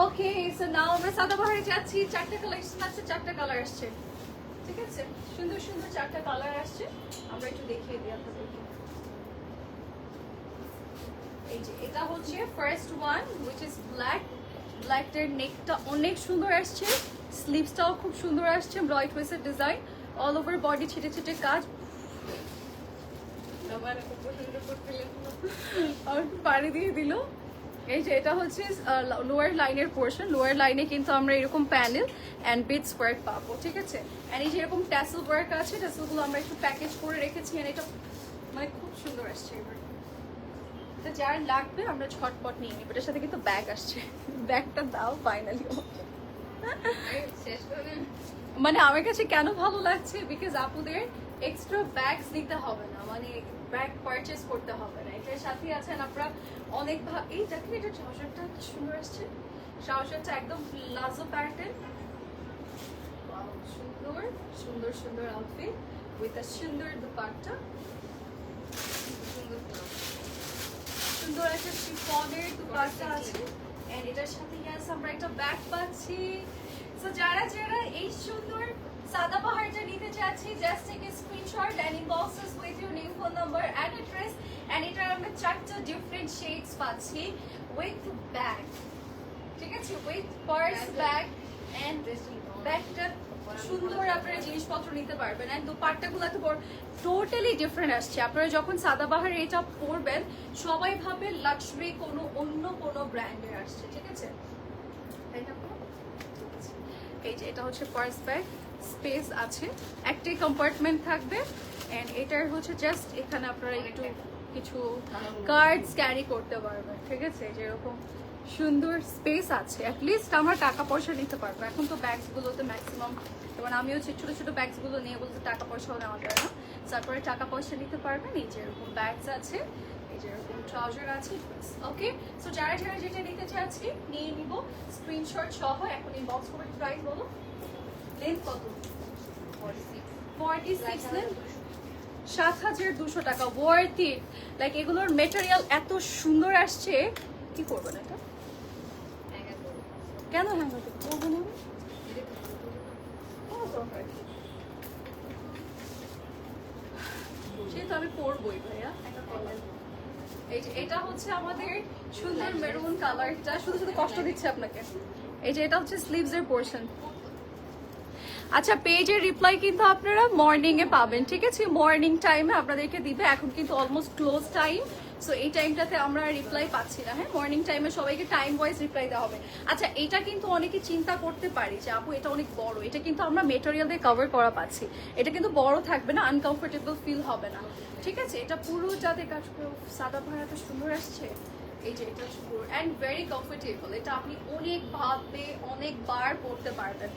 ওকে, সো নাও আমরা সাদাবাহারে যাচ্ছি। 4টা কালেকশন আছে, 4টা কালার আসছে, ঠিক আছে। সুন্দর সুন্দর 4টা কালার আসছে, আমরা একটু দেখিয়ে দিই আপনাদেরকে। এই যে এটা হচ্ছে first one, which is black. ব্ল্যাকটার নেকটা অনেক সুন্দর আসছে, স্লিভসটাও খুব সুন্দর আসছে, ব্রয়েড পিসের ডিজাইন, অল ওভার বডি ছিটে ছিটে কাজ, পাড়ি দিয়ে দিল। এই যে এটা হচ্ছে লোয়ার লাইনের পোর্শন, লোয়ার লাইনে কিন্তু আমরা এরকম প্যানেল অ্যান্ড বিটস ওয়ার্ক পাবো, ঠিক আছে। অ্যান্ড এই যে এরকম ট্যাসেল ওয়ার্ক আছে, ট্যাসেলগুলো আমরা একটু প্যাকেজ করে রেখেছি, আর এটা মানে খুব সুন্দর আসছে। এবার এটা যার লাগবে আমরা ঝটপট নিয়ে নিই। এটার সাথে কিন্তু ব্যাগ আসছে, ব্যাগটা দাও ফাইনালি। মানে আমার কাছে কেন ভালো লাগছে, বিকজ আপুদের এক্সট্রা ব্যাগস নিতে হবে না, মানে ব্যাগ পারচেস করতে হবে না, এটার সাথে আছেন আপনারা অনেক এই দেখেন এটা ট্রাউজারটা সুন্দর আসছে, ট্রাউজারটা একদম প্লাজো প্যাটার্ন, সুন্দর সুন্দর সুন্দর আউটফিট। উইথ আ সুন্দর দুপাট্টা, সুন্দর একটা শিফনের দুপাট্টা আছে এন্ড এটার সাথে ইয়াস আমরা একটা ব্যাগ পাচ্ছি। সো যারা যারা এই সুন্দর সাদাবাহারটা নিতে চাচ্ছি, just take a screenshot and inbox us with your name, phone number and address. And এটার আমরা চারটা ডিফারেন্ট শেডস পাচ্ছি উইথ ব্যাগ, ঠিক আছে, উইথ পার্স ব্যাগ এন্ড ব্যাগটা সুন্দর আপনারা জিনিসপত্র নিতে পারবেন। এন্ড দুপাট্টাগুলো তো টোটালি ডিফারেন্ট আসছে। আপনারা যখন সাদাবাহার এটা পরবেন সবাই ভাবে লাক্সারি কোনো অন্য কোনো ব্র্যান্ডের আসছে, ঠিক আছে। এই যে এটা হচ্ছে পার্স ব্যাগ, স্পেস আছে, একটাই কম্পার্টমেন্ট থাকবে এন্ড এটার হচ্ছে জাস্ট এখানে আপনারা একটু কিছু কার্ডস ক্যারি করতে পারবেন, ঠিক আছে। যেরকম সুন্দর স্পেস আছে, অ্যাটলিস্ট আমরা টাকা পয়সা নিতে পারবো। এখন তো ব্যাগসগুলোতে ম্যাক্সিমাম, যেমন আমি হচ্ছে ছোটো ছোটো ব্যাগসগুলো নিয়ে বলতে টাকা পয়সাও নেওয়া যায় না, তারপরে টাকা পয়সা নিতে পারবেন। এই যে এরকম ব্যাগস আছে, এই যে এরকম ট্রাউজার আছে, ওকে। সো যারা যারা যেটা নিতে চাচ্ছি নিয়ে নিব স্ক্রিনশট সহ। এখন ইনবক্স করে প্রাইস বলো, লেন্থ কত? 46 লেন্থ, 7200 টাকা, ওয়ার্থ ইট। লাইক এগুলোর মেটেরিয়াল এত সুন্দর আসছে, কি করবেন এটা? কেন হ্যাঙ্গার করবো না? সেটা আমি পরবই ভাইয়া। এই যে এটা হচ্ছে আমাদের সুন্দর মেরুন কালারটা, শুধু শুধু কষ্ট দিচ্ছে আপনাকে। এই যে এটা হচ্ছে স্লিভস এর পোর্শন। আচ্ছা, পেজের রিপ্লাই কিন্তু আপনারা মর্নিং এ পাবেন, ঠিক আছে। মর্নিং টাইমে আপনাদেরকে দিবে, এখন কিন্তু অলমোস্ট ক্লোজ টাইম, সো এই টাইমটাতে আমরা রিপ্লাই পাচ্ছি না। হ্যাঁ, মর্নিং টাইমে সবাইকে টাইম ওয়াইজ রিপ্লাই দেওয়া হবে। আচ্ছা, এটা কিন্তু অনেকে চিন্তা করতে পারি যে আপু এটা অনেক বড়, এটা কিন্তু আমরা মেটেরিয়াল দিয়ে কভার করা পাচ্ছি, এটা কিন্তু বড় থাকবে না, আনকমফোর্টেবল ফিল হবে না, ঠিক আছে। এটা পুরো যাতে কাজ করে সাদা ভাড়া তো সুন্দর আসছে। এই যে এটা সুন্দর অ্যান্ড ভেরি কমফোর্টেবল, এটা আপনি অনেক ভাবে অনেকবার পরতে পারবেন।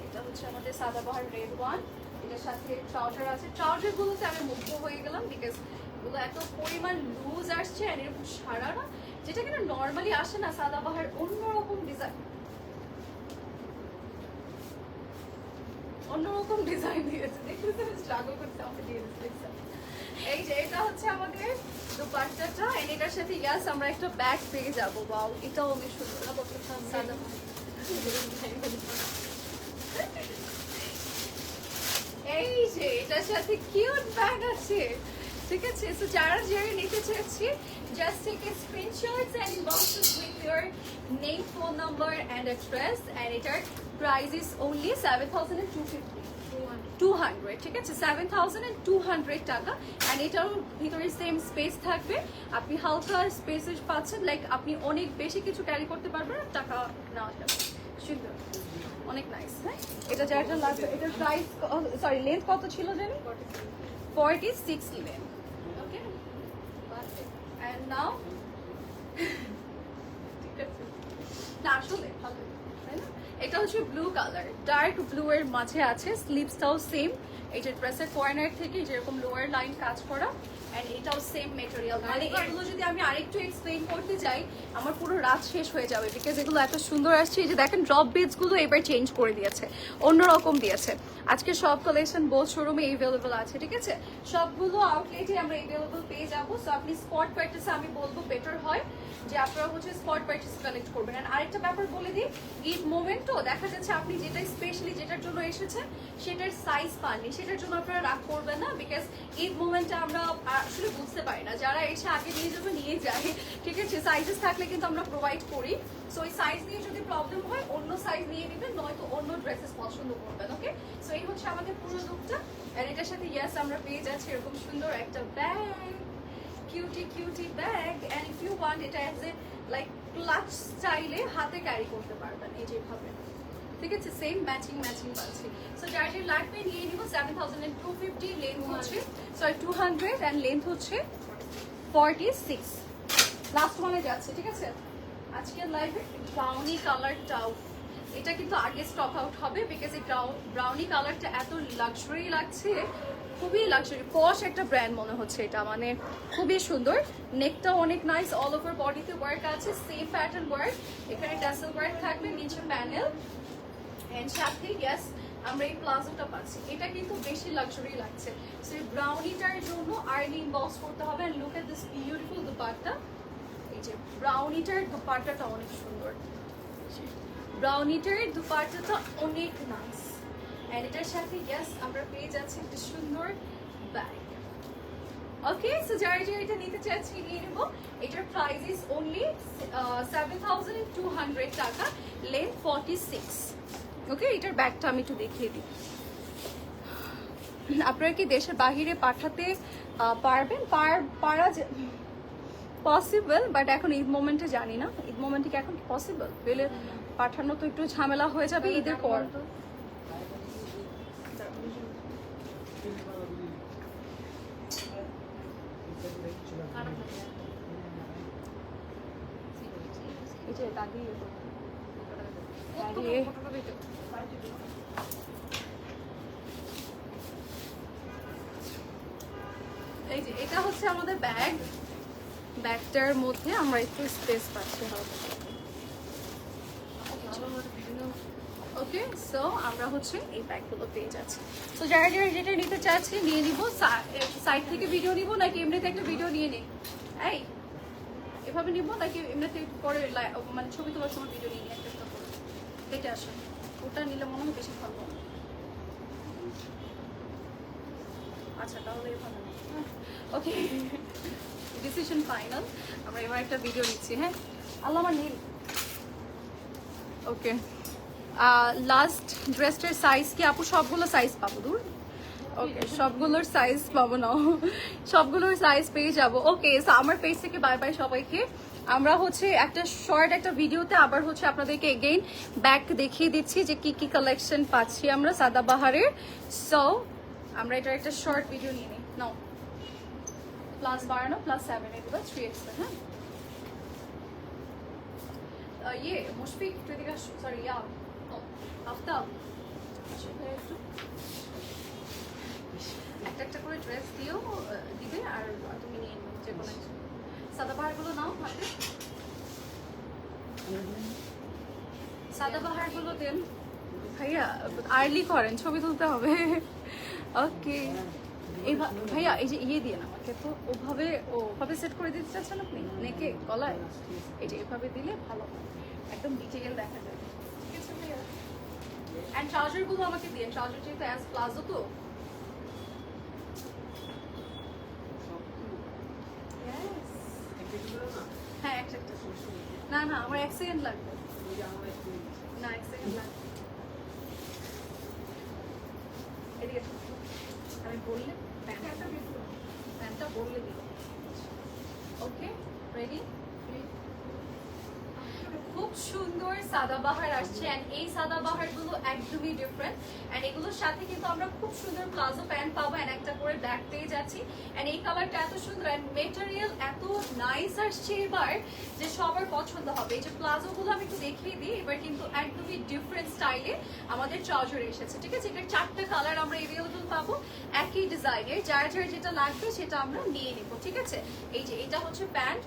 এটা হচ্ছে আমাদের সাদাবাহার রেড ওয়ান, এটার সাথে ট্রাউজার আছে। ট্রাউজার গুলোতে আমি মুগ্ধ হয়ে গেলাম, বিকজ এগুলো এত পরিমাণ লুজ আসছে আর এরকম সারা না, যেটা কিনা নর্মালি আসে না। সাদাবাহার অন্যরকম ডিজাইন, অন্যরকম ডিজাইন দিয়েছে, দেখতে স্ট্রাগল করতে আমাকে দিয়ে দিচ্ছে। এই যে এটা হচ্ছে আমাদের দুপাট্টাটা এন্ড এটার সাথে ইয়াস আমরা একটা ব্যাগ পেয়ে যাবো। ওয়াও, এটাও অনেক সুন্দর। সাদাবাহার এই যে এটার সাথে কিউট ব্যাগ আছে, ঠিক আছে। সো যারা যারা নিতে চাচ্ছি, just take a screenshots and inbox us with your name, phone number and address. And এটার প্রাইস ইজ অনলি 7200, ঠিক আছে, 7200 টাকা। এন্ড এটার ভিতরে সেম স্পেস থাকবে, আপনি হালকা স্পেসে পাচ্ছেন, লাইক আপনি অনেক বেশি কিছু ক্যারি করতে পারবেন, টাকা নেওয়া যাবে। সুন্দর, অনেক নাইস। হ্যাঁ, এটা যারা লাগবে, এটার প্রাইস সরি লেন্থ কত ছিল জানি? 46 লেন্থ, ওকে। এন্ড নাও ঠিক আছে না, আসলে ভালো, তাই না? এটা হচ্ছে ব্লু কালার, ডার্ক ব্লু এর মাঝে আছে, স্লিভসটাও সেম। এই যে ড্রেসের কর্নার থেকে যেরকম লোয়ার লাইন কাজ করা, এন্ড এটাও সেম মেটেরিয়াল। মানে এগুলো যদি আমি আরেকটু এক্সপ্লেইন করতে চাই আমার পুরো রাত শেষ হয়ে যাবে, বিকজ এগুলো এত সুন্দর আসছে। এই যে দেখেন ড্রপ বেডস গুলো এবার চেঞ্জ করে দিয়েছে, অন্যরকম দিয়েছে। আজকে সব কালেকশন বোথ শোরুমে এভেলেবল আছে, ঠিক আছে। সবগুলো আউটলেটে আমরা এভেলেবল পেয়ে যাবো। সো আপনি স্পট পারচেসে আমি বলবো বেটার হয় যে আপনারা হচ্ছে স্পট পারচেস কালেক্ট করবেন। আর আরেকটা ব্যাপার বলে দিই, ঈদ মোমেন্ট তো দেখা যাচ্ছে আপনি যেটা স্পেশালি যেটার জন্য এসেছেন সেটার সাইজ পাননি, সেটার জন্য আপনারা রাগ করবেন না, বিকজ ঈদ মোমেন্টটা আমরা আসলে বুঝতে পারি না, যারা এসে আগে নিয়ে যাবে নিয়ে যায়, ঠিক আছে। সাইজেস থাকলে কিন্তু আমরা প্রোভাইড করি, সো ওই সাইজ নিয়ে যদি প্রবলেম হয় অন্য সাইজ নিয়ে নেবেন, নয়তো অন্য ড্রেসেস পছন্দ করবেন, ওকে। সো এই হচ্ছে আমাদের পুরো লুকটা। আর এটার সাথে ইয়াস আমরা পেয়ে যাচ্ছি এরকম সুন্দর একটা bag, cutie bag. And if you want এটা অ্যাজ এ লাইক ক্লাচ স্টাইলে হাতে ক্যারি করতে পারবেন, এই যেভাবে, ঠিক আছে। সেম ম্যাচিং পাচ্ছি। সো যার যে লাগবে নিয়ে নিব। 7250 লেন্থ হচ্ছে, সরি 200 এন্ড লেন্থ হচ্ছে 46। লাস্ট ওয়ানে যাচ্ছে, ঠিক আছে। আজকের লাইভে ব্রাউনি কালারটাও, এটা কিন্তু আগে স্টক আউট হবে, বিকজ এই ব্রাউনি কালারটা এত লাক্সারি লাগছে, খুবই লাক্সারি পশ একটা ব্র্যান্ড মনে হচ্ছে এটা, মানে খুবই সুন্দর। নেকটাও অনেক নাইস, অল ওভার বডিতে ওয়ার্ক আছে, সেম প্যাটার্ন ওয়ার্ক, এখানে টাসেল ওয়ার্ক থাকবে, নিচে প্যানেল এন্ড সাথে ইয়াস আমরা এই প্লাজোটা পাচ্ছি। এটা কিন্তু বেশি লাক্সারি লাগছে। সো এই ব্রাউনিটার জন্য আর্লি ইনবক্স করতে হবে। And look at this beautiful dupatta. এই যে ব্রাউনিটার দুপাট্টাটা অনেক সুন্দর, ব্রাউনিটার দুপাট্টাটা অনেক নাইস। এন্ড এটার সাথে ইয়েস আমরা পেয়ে যাচ্ছি একটা সুন্দর ব্যাগ। ওকে, সো যারা এটা নিতে চাচ্ছি নিয়ে নেবো। এটার প্রাইস ইজ অনলি 7,200 টাকা, লেন্থ 46। ওকে, এটার ব্যাগটা আমি একটু দেখিয়ে দিই। আপনারা কি দেশের বাহিরে পাঠাতে পারবেন? পারা পসিবল, বাট এখন ঈদ মোমেন্টে জানি না। ঈদ মোমেন্টে কি এখন পসিবল? পেলে পাঠানো তো একটু ঝামেলা হয়ে যাবে ঈদের পর। এই যে এটা হচ্ছে আমাদের ব্যাগ। ব্যাগটার মধ্যে আমরা একটু স্পেস পাচ্ছি। ওকে, সো আমরা হচ্ছে এই ব্যাগগুলো পেয়ে যাচ্ছি। সো যারা যেটা নিতে চাচ্ছি নিয়ে নিব। সাইড থেকে ভিডিও নিব নাকি এমনিতে একটা ভিডিও নিয়ে নিই? এই এভাবে নিব নাকি এমনিতে পরে মানে ছবি তোলার সময় ভিডিও নিয়ে একটা করে দেখে আসুন? ওটা নিলে মনে হয় বেশি ভালো। আচ্ছা, তাহলে এভাবে ওকে, ডিসিশন ফাইনাল। আমরা এবার একটা ভিডিও নিচ্ছি। হ্যাঁ, আল্লাহ আমার নীল। ওকে, লাস্ট ড্রেসটার সাইজ কি আপু? সবগুলো সাইজ পাবো? দূর, ওকে, সবগুলোর সাইজ পাবো না, সবগুলোর সাইজ পেয়ে যাবো। ওকে, আমার পেজ থেকে বাই বাই সবাইকে। আমরা হচ্ছে একটা শর্ট একটা ভিডিওতে আবার হচ্ছে আপনাদেরকে এগেইন ব্যাক দেখিয়ে দিচ্ছি যে কি কি কালেকশন পাচ্ছি আমরা সাদাবাহারের। সো আমরা এটার একটা শর্ট ভিডিও নিয়ে নিই। নাও +12 +7 এগুলো 3x। হ্যাঁ, ইয়ে মুশফিক একটু এদিকে আসো। সরি, আফতাব একটা একটা করে ড্রেস দিও, দিবে আর তুমি নিয়ে নিও যে কোনো কিছু। সাদাবাহারগুলো নাও হাতে, সাদাবাহারগুলো দেন ভাইয়া। আর্লি করেন, ছবি তুলতে হবে। ওকে, এই ভাইয়া এই যে ইয়ে দিয়ে আমাকে তো ওভাবে সেট করে দিতে চাচ্ছেন আপনি নেকে গলায়? এই যে এভাবে দিলে ভালো হয়, একদম ডিটেইল দেখা যাবে। ঠিক আছে ভাইয়া? এন্ড ট্রাউজারগুলো আমাকে দিয়ে, ট্রাউজার যেহেতু অ্যাজ প্লাজো তো। হ্যাঁ, একটা না না, আমার 1 সেকেন্ড লাগবে। না, 1 সেকেন্ড লাগবে। এদিকে আমি বললে প্যান্টটা বললে দিল। ওকে, রেডি? খুব সুন্দর সাদাবাহার আসছে। এন্ড এই সাদাবাহার গুলো একদমই ডিফারেন্ট। এন্ড এগুলোর সাথে কিন্তু আমরা খুব সুন্দর প্লাজো প্যান্ট পাবো এন্ড একটা করে ব্যাগ পেয়ে যাচ্ছি। এন্ড এই কালারটা এত সুন্দর এন্ড মেটেরিয়াল এত নাইস আসছে এবার যে সবার পছন্দ হবে। এই যে প্লাজো গুলো আমি একটু দেখিয়ে দিই। এবার কিন্তু একদমই ডিফারেন্ট স্টাইলে আমাদের ট্রাউজার এসেছে। ঠিক আছে, এটার 4টা কালার আমরা এভেলেবল পাবো একই ডিজাইনের। যার যেটা লাগবে সেটা আমরা নিয়ে নিব। ঠিক আছে, এই যে এটা হচ্ছে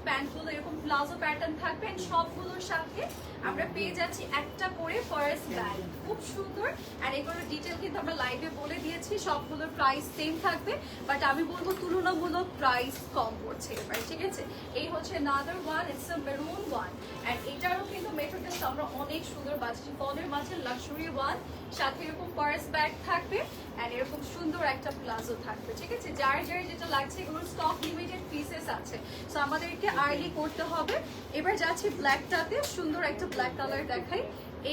প্যান্টগুলো এরকম প্লাজো প্যাটার্ন থাকবে। সবগুলোর সাথে আমরা পেয়ে যাচ্ছি একটা করে পার্স ব্যাগ, খুব সুন্দর। আর এগুলোর ডিটেল কিন্তু আমরা লাইভে বলে দিয়েছি। সবগুলোর প্রাইস সেম থাকবে, বাট আমি বলবো তুলনামূলক প্রাইস কম পড়ছে এবার। ঠিক আছে, এই হচ্ছে another one, it's a maroon one. আর এটারও কিন্তু মেটেরিয়ালটা আমরা অনেক সুন্দর পাচ্ছি, ফলের মাঝে লাক্সারি ওয়ান, সাথে এরকম পার্স ব্যাগ থাকবে এন্ড এরকম সুন্দর একটা প্লাজো থাকবে। ঠিক আছে, যার যেটা লাগছে এগুলোর স্টক লিমিটেড পিসেস আছে। সো আমাদেরকে আর্লি করতে হবে। এবার যাচ্ছি ব্ল্যাকটাতে, সুন্দর একটা ব্ল্যাক কালার দেখাই।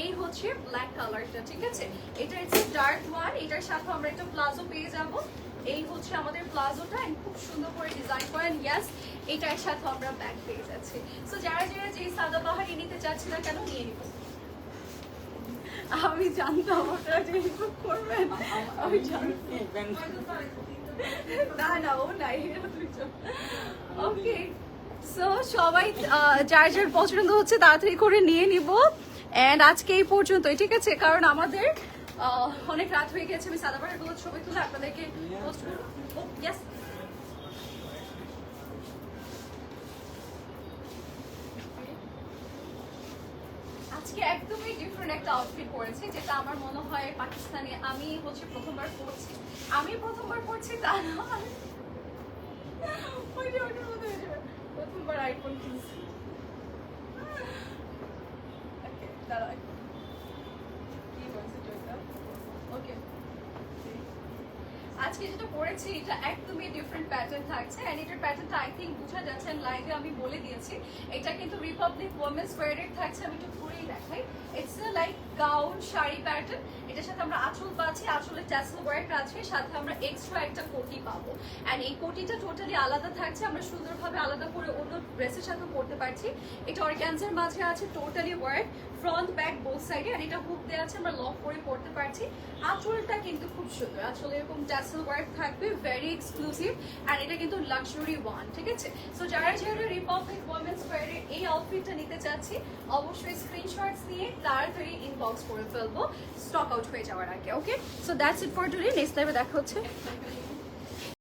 এই হচ্ছে ব্ল্যাক কালারটা। ঠিক আছে, এটা হচ্ছে ডার্ক ওয়ান। এটার সাথে আমরা একটা প্লাজো পেয়ে যাব। এই হচ্ছে আমাদের প্লাজোটা, খুব সুন্দর করে ডিজাইন করেন। ইয়েস, এটার সাথে আমরা ব্যাগ পেয়ে যাচ্ছি। সো যারা যে সাদাবাহারি নিতে চাচ্ছি না কেন নিয়ে নিব। আমি জানতাম আপনারা যে হেল্প করবেন, আমি জানতাম। না না, ও নাই। ওকে, সো সবাই যার পছন্দ হচ্ছে তাড়াতাড়ি করে নিয়ে নিব। এন্ড আজকে এই পর্যন্তই। ঠিক আছে, কারণ আমাদের অনেক রাত হয়ে গেছে। আমি সাদাবাহারগুলো ছবি তুলে আপনাদেরকে পোস্ট করব। ইয়েস, আজকে একদমই ডিফারেন্ট একটা আউটফিট পরেছি, যেটা আমার মনে হয় পাকিস্তানে আমি হচ্ছে প্রথমবার পরছি। আমি প্রথমবার পরছি তা নয়, ওইটা ওইটার মধ্যে হয়ে যাবে। প্রথমবার আইফোন কিনছি। Okay, দাঁড়া, কি বলছে ওইটা? ওকে, আজকে যেটা পরেছি এটা একদমই ডিফারেন্ট প্যাটার্ন থাকছে, এন্ড এটার প্যাটার্নটা আই থিঙ্ক বোঝা যাচ্ছে, লাইভে আমি বলে দিয়েছি। এটা কিন্তু রিপাবলিক ওমেন্স ওয়্যারের থাকছে, আমি একটু ঘুরেই দেখাই। It's like gown sari pattern. এটার সাথে আমরা আঁচল পাচ্ছি, আঁচলে ট্যাসেল ওয়ার্ক আছে, সাথে আমরা এক্সট্রা একটা কোটি পাবো। এন্ড এই কোটিটা টোটালি আলাদা থাকছে, আমরা সুন্দরভাবে আলাদা করে অন্য ড্রেসের সাথে পরতে পারছি। এটা অর্গানজার মাঝে আছে, totally work, front back both সাইডে, আর এটা হুক দেওয়া আছে, আমরা লক করে পরতে পারছি। আঁচলটা কিন্তু খুব সুন্দর, আঁচলে এরকম ট্যাসেল ওয়ার্ক থাকবে, ভেরি এক্সক্লুসিভ, আর এটা কিন্তু লাক্সারি ওয়ান, ঠিক আছে? সো যারা যারা রিপাবলিক ওমেন্স ওয়্যারের এই আউটফিটটা নিতে চাচ্ছি, অবশ্যই স্ক্রিনশটস নিয়ে তাড়াতাড়ি ইনবক্স করে ফেলবো স্টক আউট হয়ে যাওয়ার আগে। Okay, so that's it for today. Next লাইভে দেখা হচ্ছে।